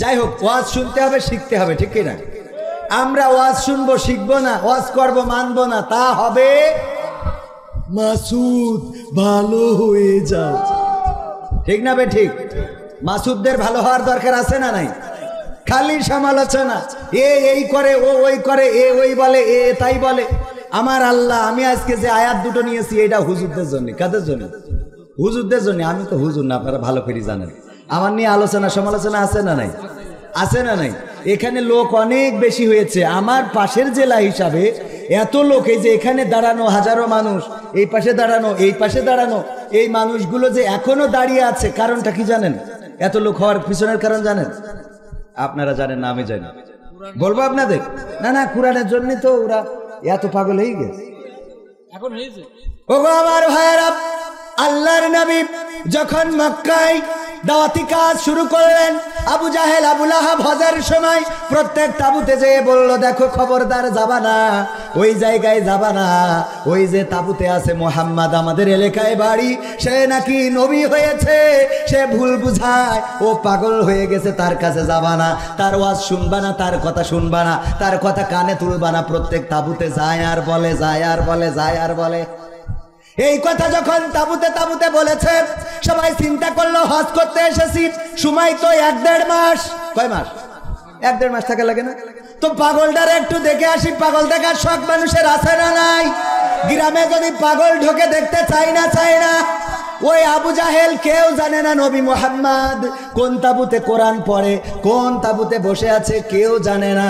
যাই হোক, ওয়াজ শুনতে হবে, শিখতে হবে, ঠিক না? আমরা ওয়াজ শুনবো, শিখবো না, ওয়াজ করবো, মানবো না, তা হবে মাসুদ ভালো হয়ে যাও, ঠিক না? বে ঠিক। মাসুদদের ভালো হওয়ার দরকার আছে না নাই? খালি সমালোচনা, এই করে, ও ওই করে, ওই বলে, তাই বলে। আমার আল্লাহ, আমি আজকে যে আয়াত দুটো নিয়েছি এটা হুজুরদের জন্য। কাদের জন্য? হুজুরদের জন্য। আমি তো হুজুর না, আপনারা ভালো করে জানেন। আমার নিয়ে আলোচনা সমালোচনা আছে না নাই? আছে না নাই? এখানে লোক অনেক বেশি হয়েছে। আমার পাশের জেলা হিসাবে এত লোক, এই যে এখানে দাঁড়ানো হাজারো মানুষ, এই পাশে দাঁড়ানো, এই পাশে দাঁড়ানো, এই মানুষগুলো যে এখনো দাঁড়িয়ে আছে, কারণটা কি জানেন? এত লোক হওয়ার পিছনের কারণ জানেন? আপনারা জানেন না, আমি জানি। বলবো আপনাদের? না, কোরআনের জন্য তো ওরা এত পাগল হয়ে গেছে। এখন হয়েছে। ওগো আমার ভাইয়েরা, আল্লাহর নবী যখন মক্কায় দাওয়াতি কাজ শুরু করলেন, আবু জাহেল, আবু লাহাব হজের সময় প্রত্যেক তাবুতে যেয়ে বলল, দেখো খবরদার যাবা না, ওই জায়গায় যাবা না, ওই যে তাবুতে আছে মুহাম্মদ, আমাদের এলাকায় বাড়ি, সে নাকি নবী হয়েছে, সে ভুল বুঝায়, ও পাগল হয়ে গেছে, তার কাছে যাবা না, তার ওয়াজ শুনবা না, তার কথা শুনবা না, তার কথা কানে তুলবা না। প্রত্যেক তাবুতে যায় আর বলে, যায় আর বলে, যায় আর বলে। এই কথা যখন তাবুতে বলেছে, সবাই চিন্তা করলো হজ করতে এসেছি, সময় তো 1-1.5 মাস। কয় মাস? 1-1.5 মাস থাকা লাগে না? তো পাগলটারে একটু দেখে আসি। পাগল দেখার শখ মানুষের আছে না নাই? গ্রামে যদি পাগল ঢোকে দেখতে চাই না? ওই আবু জাহেল কেউ জানে না নবী মুহাম্মদ কোন তাবুতে কোরআন পড়ে, কোন তাবুতে বসে আছে, কেউ জানে না।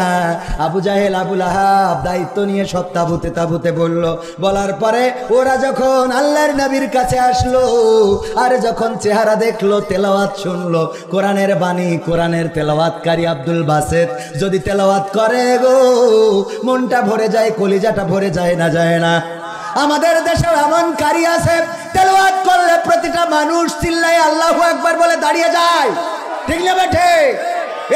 আবু জাহেল, আবু লাহাব দায়িত্ব নিয়ে সব তাবুতে বলার পরে ওরা যখন আল্লাহর নবীর কাছে আসলো, আর যখন চেহারা দেখলো, তেলাওয়াত শুনলো, কোরআনের বাণী, কোরআনের তেলাওয়াতকারী আব্দুল বাসেত যদি তেলাওয়াত করে গো, মনটা ভরে যায়, কলিজাটা ভরে যায় না, যায় না? আমাদের দেশে এমন কারি আছে, তেলাওয়াত করলে প্রতিটা মানুষ চিল্লায় আল্লাহু আকবার বলে দাঁড়িয়ে যায়, ঠিক না বেঠে?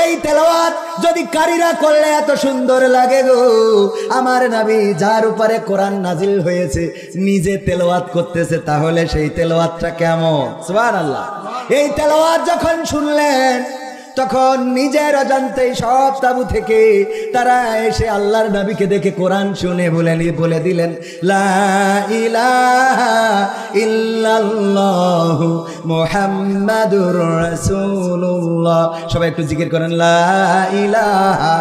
এই তেলাওয়াত যদি কারীরা করলে এত সুন্দর লাগে গো। আমার নবী যার উপরে কোরআন নাজিল হয়েছে নিজে তেলাওয়াত করতেছে, তাহলে সেই তেলাওয়াতটা কেমন? সুবহানাল্লাহ। এই তেলাওয়াত যখন শুনলেন, তখন নিজের অজান্তেই সব তাবু থেকে তারা এসে আল্লাহর নবীকে দেখে কোরআন শুনে বলে দিলেন, লা ইলাহা ইল্লাল্লাহু মুহাম্মাদুর রাসূলুল্লাহ। সবাই একটু জিকির করেন, লা ইলাহা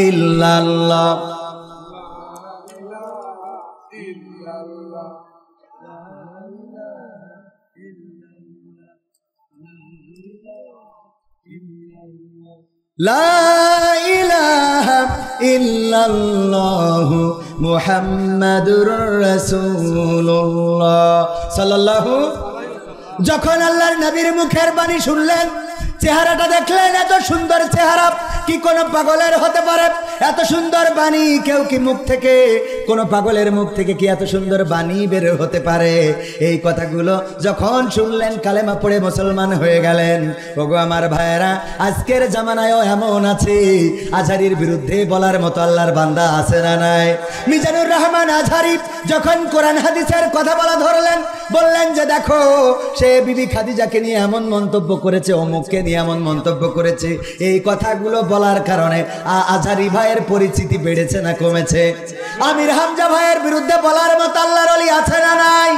ইল্লাল্লাহ। লা ইলাহা ইল্লাল্লাহু মুহাম্মাদুর রাসূলুল্লাহ সাল্লাল্লাহু। যখন আল্লাহর নবীর মুখের বাণী শুনলেন, চেহারাটা দেখলেন, এত সুন্দর চেহারা কি কোনো পাগলের হতে পারে? এত সুন্দর বাণী কেউ কি মুখ থেকে, কোনো পাগলের মুখ থেকে কি এত সুন্দর বাণী বের হতে পারে? এই কথাগুলো যখন শুনলেন, কালেমা পড়ে মুসলমান হয়ে গেলেন। ওগো আমার ভাইয়েরা, আজকের জামানায়ও এমন আছে, আজহারীর বিরুদ্ধে বলার মতো আল্লাহর বান্দা আছে না নাই? মিজানুর রহমান আজহারী যখন কোরআন হাদিসের কথা বলা ধরলেন, বললেন যে দেখো, সে বিবি খাদিজাকে নিয়ে এমন মন্তব্য করেছে, অমুককে নিয়ে এমন মন্তব্য করেছে। এই কথাগুলো বলার কারণে আজহারী ভাইয়ের পরিচিতি বেড়েছে না কমেছে? আমির হামজা ভাইয়ের বিরুদ্ধে বলার মতো আল্লাহর ওলি আছে না নাই?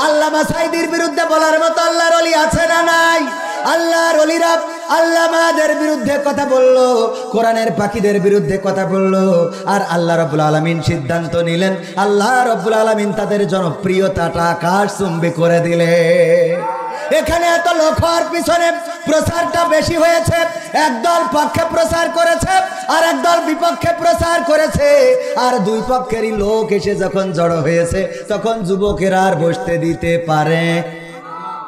আল্লামা সাঈদীর বিরুদ্ধে বলার মতো আল্লাহর ওলি আছে না নাই? আল্লাহর ওলিরা আল্লামাদের বিরুদ্ধে কথা বললো, কোরআনের পাখিদের বিরুদ্ধে কথা বললো, আর আল্লাহ রাব্বুল আলামিন সিদ্ধান্ত নিলেন, আল্লাহ রাব্বুল আলামিন তাদের জনপ্রিয়তাটা আকাশচুম্বী করে দিলে। এখানে এত লোক হওয়ার পিছনে প্রচারটা বেশি হয়েছে। একদল পক্ষে প্রচার করেছে, আর একদল বিপক্ষে প্রচার করেছে, আর দুই পক্ষেরই লোক এসে যখন জড়ো হয়েছে, তখন যুবকেরা আর বসতে দিতে পারে?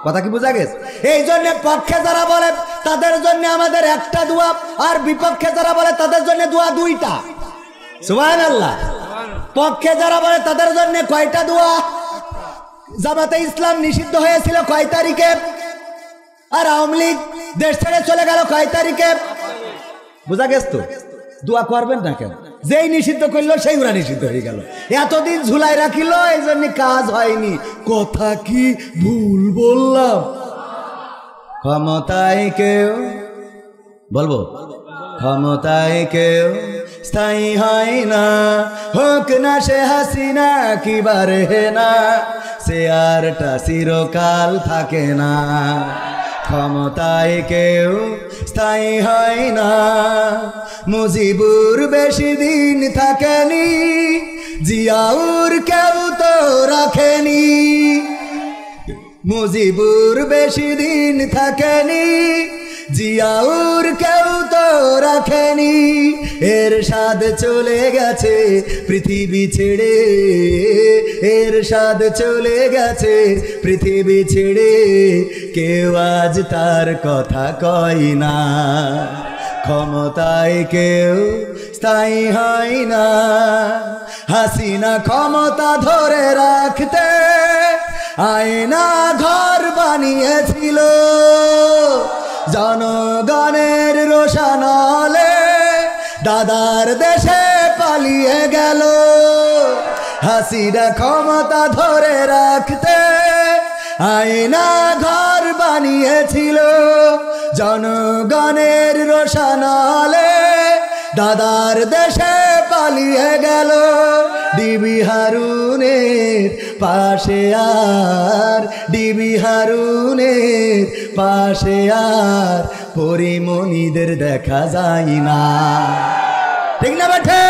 কথা কি বোঝা গেছে? এই জন্য পক্ষে যারা বলে তাদের জন্য আমাদের একটা দোয়া, আর বিপক্ষে যারা বলে তাদের জন্য দোয়া দুইটা। সুবহানাল্লাহ। পক্ষে যারা বলে তাদের জন্য কয়টা দোয়া? জামাতে ইসলাম নিষিদ্ধ হয়েছিল কয় তারিখে? আর আওয়ামী লীগ দেশ ছেড়ে চলে গেল কয় তারিখে? বোঝা গেছে তো? দোয়া করবেন না কেন? যেই নিষিদ্ধ করলো সেই ওরা নিষিদ্ধ হয়ে গেল। এতদিন ঝুলাই রাখিল, এই জন্য কাজ হয়নি। কথা কি ভুল বললাম? ক্ষমতায় কেউ বলবো ক্ষমতায় কেউ স্থায়ী হয় না, হোক না সে হাসিনা কিবা রেহে না, সে আরটা চিরকাল থাকে না। ক্ষমতায় কেউ স্থায়ী হয় না, মুজিবুর বেশি দিন থাকেনি, জিয়াউর কেউ তো রাখেনি। মুজিবুর বেশি দিন থাকেনি, জিয়াউর কেউ তো রাখেনি। এরশাদ চলে গেছে পৃথিবী ছেড়ে, এরশাদ চলে গেছে পৃথিবী ছেড়ে, কেউ আজ তার কথা কয় না। ক্ষমতায় কেউ স্থায়ী হয় না, হাসিনা ক্ষমতা ধরে রাখতে আয়না ঘর বানিয়েছিল, জনগণের রোশানলে দাদার দেশে পালিয়ে গেল। হাসিনা ক্ষমতা ধরে রাখতে আয়না ঘর বানিয়েছিল, জনগণের রোশানলে দাদার দেশে পালিয়ে গেল। ডিবি হারুনের পাশে আর, ডিবি হারুনের পাশে আর পরিমণিদের দেখা যায় না। ঠিক না বেঠে?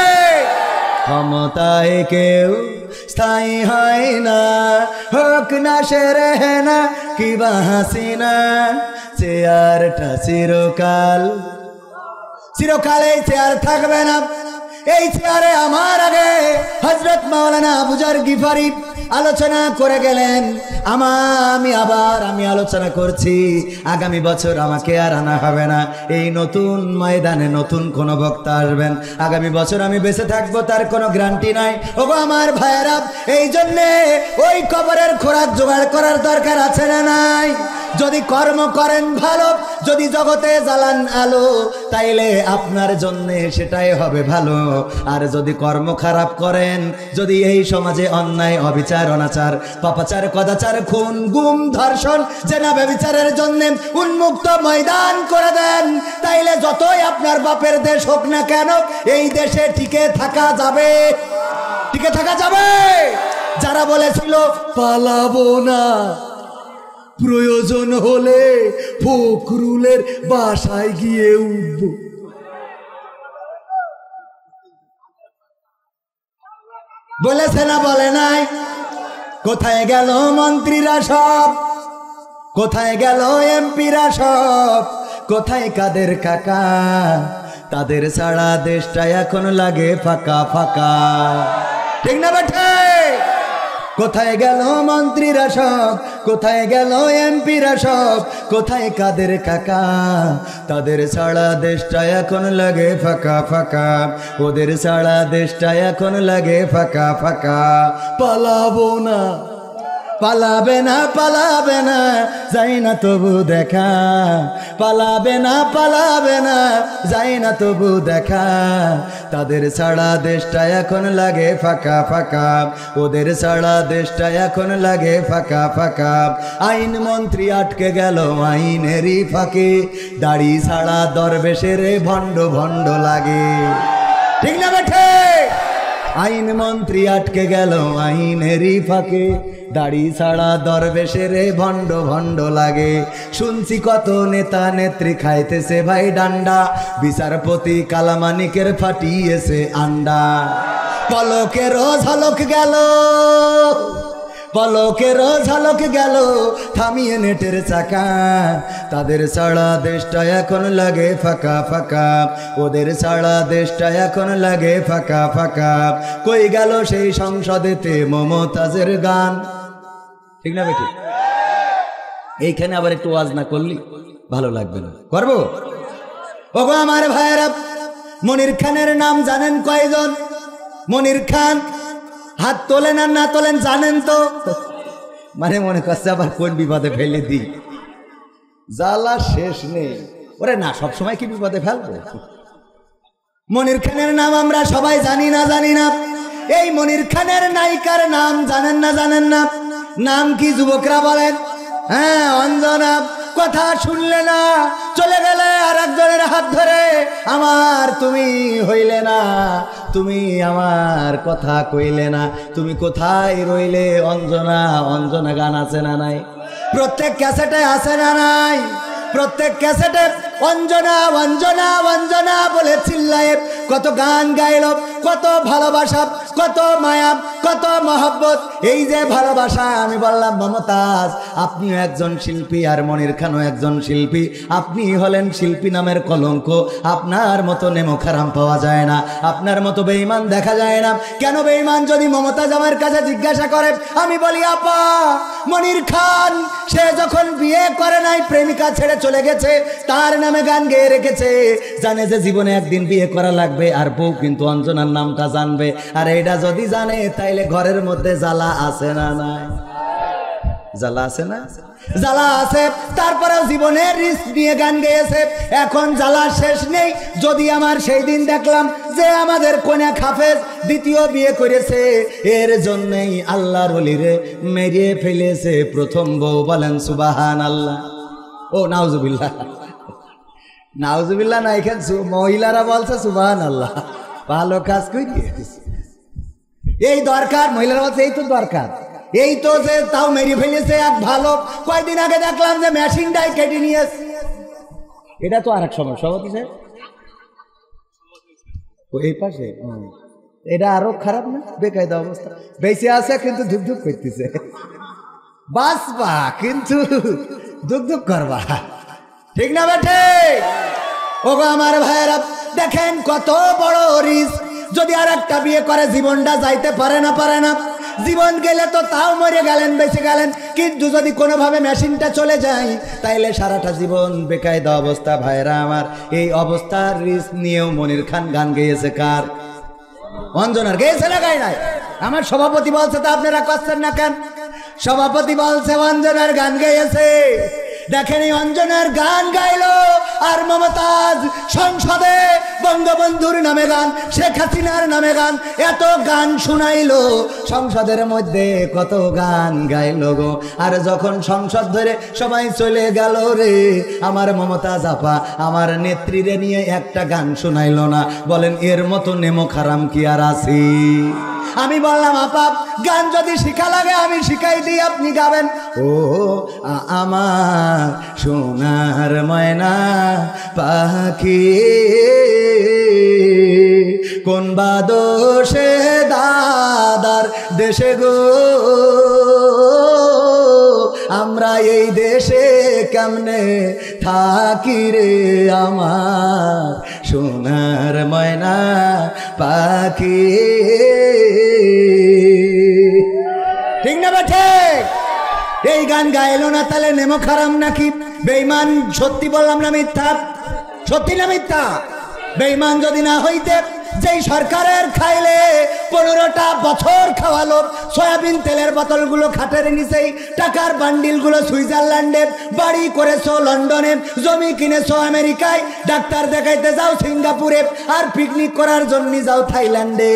ক্ষমতায় কেউ স্থায়ী হয় না, হোক না সে রেহে না কিবা হাসিনা, চেয়ারটা চিরকাল, চিরকাল এই চেয়ার থাকবে না। এই চেয়ারে আমার আগে হযরত মাওলানা আবু যর গিফারি আলোচনা করে গেলেন। আমি আলোচনা করছি, আগামী বছর আমাকে আর আনা হবে না। এই নতুন ময়দানে নতুন কোন বক্তা আসবেন, আগামী বছর আমি বেঁচে থাকবো তার কোনো গ্যারান্টি নাই। ওগো আমার ভাইয়েরা, এই জন্যে ওই কবরের খোরাক জোগাড় করার দরকার আছে না নাই? যদি কর্ম করেন ভালো, যদি জগতে জ্বালান আলো, তাইলে আপনার জন্যে সেটাই হবে ভালো। আর যদি কর্ম খারাপ করেন, যদি এই সমাজে অন্যায় অবিচার অনাচার পাপাচার কদাচার খুন গুম ধর্ষণ জেনা ব্যভিচারের জন্য উন্মুক্ত ময়দান করে দেন, তাইলে যতই আপনার বাপের দেশ হোক না কেন, এই দেশে টিকে থাকা যাবে, টিকে থাকা যাবে। যারা বলেছিল পালাবো না, প্রয়োজন হলে ফখরুলের বাসায় গিয়ে উঠব, বলেছে না বলে নাই? কোথায় গেল মন্ত্রীরা সব, কোথায় গেল এমপিরা সব, কোথায় কাদের কাকা? তাদের ছাড়া দেশটা এখন লাগে ফাঁকা ফাঁকা। ঠিক না বেঠে? কোথায় গেল মন্ত্রীরা সব, কোথায় গেল এমপিরা সব, কোথায় কাদের কাকা? তাদের ছাড়া দেশটা এখন লাগে ফাঁকা ফাঁকা, ওদের ছাড়া দেশটা এখন লাগে ফাঁকা ফাঁকা। পালাবো না, পালাবে না, পালাবে না, যাই না তবু দেখা, পালাবে না, পালাবে না, যাই না তবু দেখা। তাদের ছাড়া দেশটা এখন লাগে ফাঁকা ফাঁকা, ওদের ছাড়া দেশটা এখন লাগে ফাঁকা ফাঁকা। আইন মন্ত্রী আটকে গেল আইনেরই ফাঁকে, দাড়ি ছাড়া দরবেশের ভণ্ড ভণ্ড লাগে। ঠিক না বেঠে? আইন মন্ত্রী আটকে গেল আইনেরই ফাঁকে, দাড়ি ছাড়া দরবেশের ভণ্ড ভণ্ড লাগে। শুনছি কত নেতা নেত্রী খাইতেছে ভাই ডান্ডা, বিচারপতি কালামানিকের ফাটিয়েছে আন্ডা। পলকের ঝলক গেল, পলকের ঝলক গেল থামিয়ে নেটের চাকা। তাদের ছাড়া দেশটা এখন লাগে ফাঁকা ফাঁকা, ওদের ছাড়া দেশটা এখন লাগে ফাঁকা ফাঁকা। কই গেল সেই সংসদেতে মমতাজের গান? ঠিক না বেটি? এইখানে আবার একটু ওয়াজ না করলি ভালো লাগবে না, করবো? ওগো আমার ভাইয়েরা, মনির খানের নাম জানেন কয়জন? মনির খান হাত তোলেন আর না তোলেন জানেন তো? মানে মনে করছে আবার কোন বিপদে ফেলে দিই, জ্বালা শেষ নেই। ওরে না, সবসময় কি বিপদে ফেলবো? মনির খানের নাম আমরা সবাই জানি না জানি না? এই মনির খানের নায়িকার নাম জানেন না জানেন না? নাম কি যুবকরা বলেন? হ্যাঁ, অঞ্জনা। কথা শুনলে না, চলে গেলে আর একজনের হাত ধরে, আমার তুমি হইলে না, তুমি আমার কথা কইলে না, তুমি কোথায় রইলে অঞ্জনা। অঞ্জনা গান আছে না নাই? প্রত্যেক ক্যাসেটে আছে না নাই? প্রত্যেক ক্যাসেটে অঞ্জনা অঞ্জনা অঞ্জনা বলে চিল্লায় কত গান গাইল, কত ভালোবাসা, কত মায়া, কত মহব্বত। এই যে ভালোবাসা, আমি বললাম মমতাজ আপনিও একজন শিল্পী আর মনির খানও একজন শিল্পী, আপনি হলেন শিল্পী নামের কলঙ্ক। আপনার মতো নেমোখারাম পাওয়া যায় না, আপনার মতো বেঈমান দেখা যায় না। কেন বেঈমান? যদি মমতাজ আমার কাছে জিজ্ঞাসা করে, আমি বলি আপা মনির খান সে যখন বিয়ে করে নাই, প্রেমিকা ছেড়ে চলে গেছে, তার নামে গান গেয়ে রেখেছে, জানে যে জীবনে একদিন বিয়ে করা লাগবে, আর বউ কিন্তু অঞ্জনার নামটা জানবে। আর এটা যদি জানে তাইলে ঘরের মধ্যে জ্বালা আছে না নাই? জ্বালা আছে না? জ্বালা আছে, তারপরেও জীবনের রিস্ক নিয়ে গান গেয়েছে। এখন জ্বালা শেষ নেই। যদি আমার সেই দিন দেখলাম যে আমাদের কন্যা হাফেজ দ্বিতীয় বিয়ে করেছে, এর জন্যই আল্লাহর ওলিরে মেরিয়ে ফেলেছে প্রথম বউ। বলেন সুবহানাল্লাহ। ও নাউজুবিল্লাহ, নাউজুবিল্লাহ না, এখানে মহিলারা বলছে সুবহানাল্লাহ। ভালো কাজ করি, এই দরকার। মহিলারা বলছে এই তো দরকার, এই তো যে তাও মেরে ফেলেছে এক ভালো। কয়দিন আগে দেখলাম যে মেশিনটাই কেটে নিয়েছে। এটা তো আর এক সমস্যা হচ্ছে এই পাশে, এটা আরো খারাপ না? বেকায়দা অবস্থা, বেঁচে আছে কিন্তু ধুক ধুক করতেছে। বাঁচবা কিন্তু ধুক ধুক করবা, ঠিক না বেঠে? ওগো আমার ভাইয়েরা, দেখেন কত বড় রিস্ক। যদি আর একটা বিয়ে করে জীবনটা যাইতে পারে না, পারে না। জীবন গেলে তো তাও মরে গেলেন, বেঁচে গেলেন, কিন্তু যদি কোনোভাবে মেশিনটা চলে যায় তাইলে সারাটা জীবন বেকায়দা অবস্থা। ভাইরা আমার, এই অবস্থার রিস্ক নিয়েও মনির খান গান গেয়েছে। কার? অঞ্জনার। গেয়েছে না গায় নাই? আমার সভাপতি বলছে, তা আপনারা করছেন না কেন? সভাপতি বলছে অঞ্জনার গান গেয়েছে। দেখেন এই অঞ্জনার গান গাইলো, আর মমতাজ সংসদে বঙ্গবন্ধুর নামে গান, শেখ হাসিনার নামে গান, এত গান শুনাইলো। সংসদের মধ্যে কত গান গাইলো গো। আর যখন সংসদ ধরে সবাই চলে গেল রে, আমার মমতাজ আপা আমার নেত্রীরে নিয়ে একটা গান শুনাইলো না। বলেন এর মতো নেমোখারাম কি আর আছি? আমি বললাম আপা গান যদি শিখা লাগে আমি শিখাই দিই, আপনি গাবেন। ও আমার সোনার ময়না পাখি, কোন বাদোষে দাদার দেশে গো, আমরা এই দেশে কেমনে থাকি রে, আমার সোনার ময়না পাখি। ঠিক না বেঠে? এই গান গাইলো না তাহলে নেমোখারাম নাকি? বেঈমান। সত্যি বললাম না মিথ্যা? সত্যি না মিথ্যা? বেঈমান যদি না হইতে, যেই সরকারের খাইলে 15টা বছর খাওয়ালো, সয়াবিন তেলের বোতলগুলো খাটের নিচেই, টাকার বান্ডিলগুলো সুইজারল্যান্ডে, বাড়ি করেছো লন্ডনে, জমি কিনেছো আমেরিকায়, ডাক্তার দেখাইতে যাও সিঙ্গাপুরে, আর পিকনিক করার জন্য যাও থাইল্যান্ডে।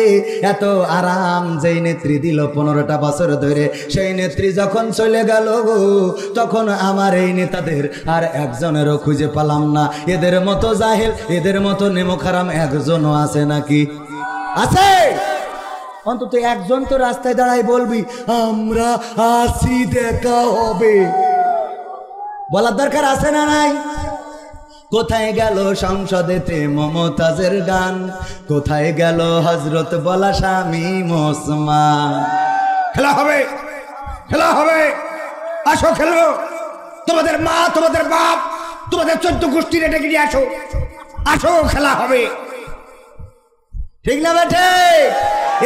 এত আরাম যেই নেত্রী দিল 15টা বছর ধরে, সেই নেত্রী যখন চলে গেল গো, তখন আমার এই নেতাদের আর একজনেরও খুঁজে পেলাম না। এদের মতো জাহেল, এদের মতো নেমোখারাম একজনও আছে নাকি? আছে? অন্তত একজন তো রাস্তায় দাঁড়াই বলবি আমরা আসি, দেখা হবে, বলার দরকার আছে না নাই? কোথায় গেল সংসদেতে মমতাজের গান? কোথায় গেল হযরত বলা স্বামী ওসমান? খেলা হবে, খেলা হবে, আসো খেলো। তোমাদের মা, তোমাদের বাপ, তোমাদের 14 গোষ্ঠী রেটে গিয়ে আসো, আসো খেলা হবে। ঠিক না বেঠে?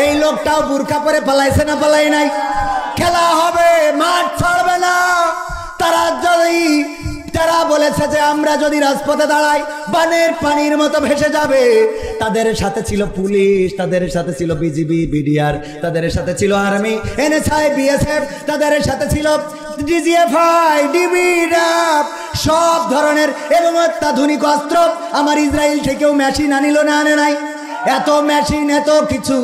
এই লোকটাও বুরকা পরে পালাইছে না পালাই নাই? খেলা হবে, মাঠ ছাড়বে না। তারা বলেছে যে আমরা যদি রাজপথে দাঁড়াই বানের পানির মতো ভেসে যাবে। তাদের সাথে ছিল পুলিশ, তাদের সাথে ছিল বিজিবি, বিডিআর, তাদের সাথে ছিল আর্মি, এনএসআই, বিএসএফ, তাদের সাথে ছিল ডিজিএফআই, ডিবি, র্যাব, সব ধরনের এবং অত্যাধুনিক অস্ত্র। আমার ইসরায়েল থেকেও মেশিন আনিল না, আনে নাই? এত মেশিন এত কিছু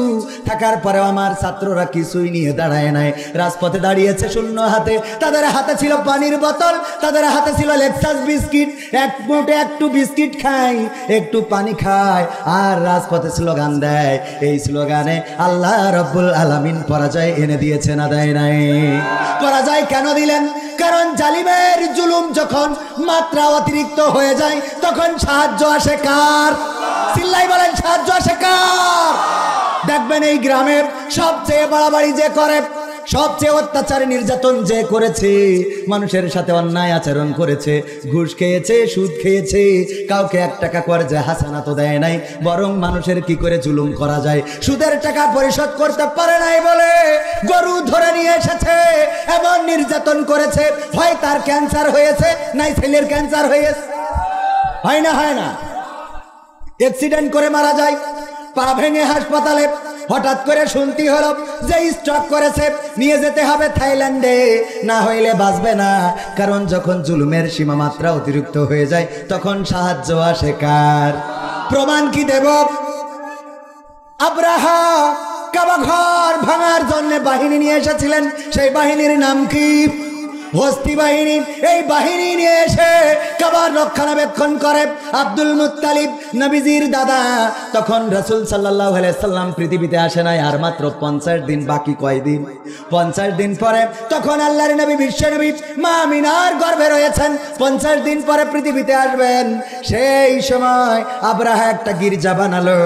থাকার পরেও আমার ছাত্ররা কিছুই নিয়ে দাঁড়ায় নাই, রাজপথে দাঁড়িয়েছে শূন্য হাতে। তাদের হাতে ছিল পানির বোতল, তাদের হাতে ছিল লেক্সাস বিস্কিট, এক মুঠে একটু বিস্কিট খায়, একটু পানি খায়, আর রাজপথে স্লোগান দেয়। এই স্লোগানে আল্লাহ রব্বুল আলামিন পরাজয় এনে দিয়েছে, না দেয় নাই? পরাজয় কেন দিলেন? কারণ জালিমের জুলুম যখন মাত্রা অতিরিক্ত হয়ে যায় তখন সাহায্য আসে কার? চিল্লাই বলেন, সাহায্য আসে কার? দেখবেন এই গ্রামের সবচেয়ে বাড়াবাড়ি যে করে, সবচেয়ে অত্যাচার নির্যাতন যে করেছে, মানুষের সাথে অন্যায় আচরণ করেছে, ঘুষ খেয়েছে, সুদ খেয়েছে, কাউকে 1 টাকা কর্জে হাসানা তো দেয় নাই, বরং মানুষের কি করে জুলুম করা যায় সুদের টাকা পরিশোধ করতে পারে নাই বলে গরু ধরে নিয়ে এসেছে, এমন নির্যাতন করেছে, হয় তার ক্যান্সার হয়েছে, নাই ছেলের ক্যান্সার হয়েছে। হয় না? হয় না? অ্যাক্সিডেন্ট করে মারা যায়, পা ভেঙে হাসপাতালে, হঠাৎ করে শুনতে হলো যে স্ট্রোক করেছে, নিয়ে যেতে হবে থাইল্যান্ডে, না হইলে বাঁচবে না। কারণ যখন জুলুমের সীমা মাত্রা অতিরিক্ত হয়ে যায় তখন সাহায্য আসে কার? প্রমাণ কি দেব? আব্রাহা কাবা ঘর ভাঙার জন্য বাহিনী নিয়ে এসেছিলেন, সেই বাহিনীর নাম কি? হস্তি বাহিনী। এই বাহিনী নিয়ে এসে কাবার রক্ষণাবেক্ষণ করে আব্দুল মুত্তালিব, নবীজির দাদা। তখন রাসূল সাল্লাল্লাহু আলাইহি সাল্লাম পৃথিবীতে আসে নাই, আর মাত্র 50 দিন বাকি। কয়দিন? 50 দিন পরে তখন আল্লাহর নবী বিশ্বনবী মা আমিনার গর্ভে রয়েছেন, 50 দিন পরে পৃথিবীতে আসবেন। সেই সময় আব্রাহা একটা গির্জা বানালো,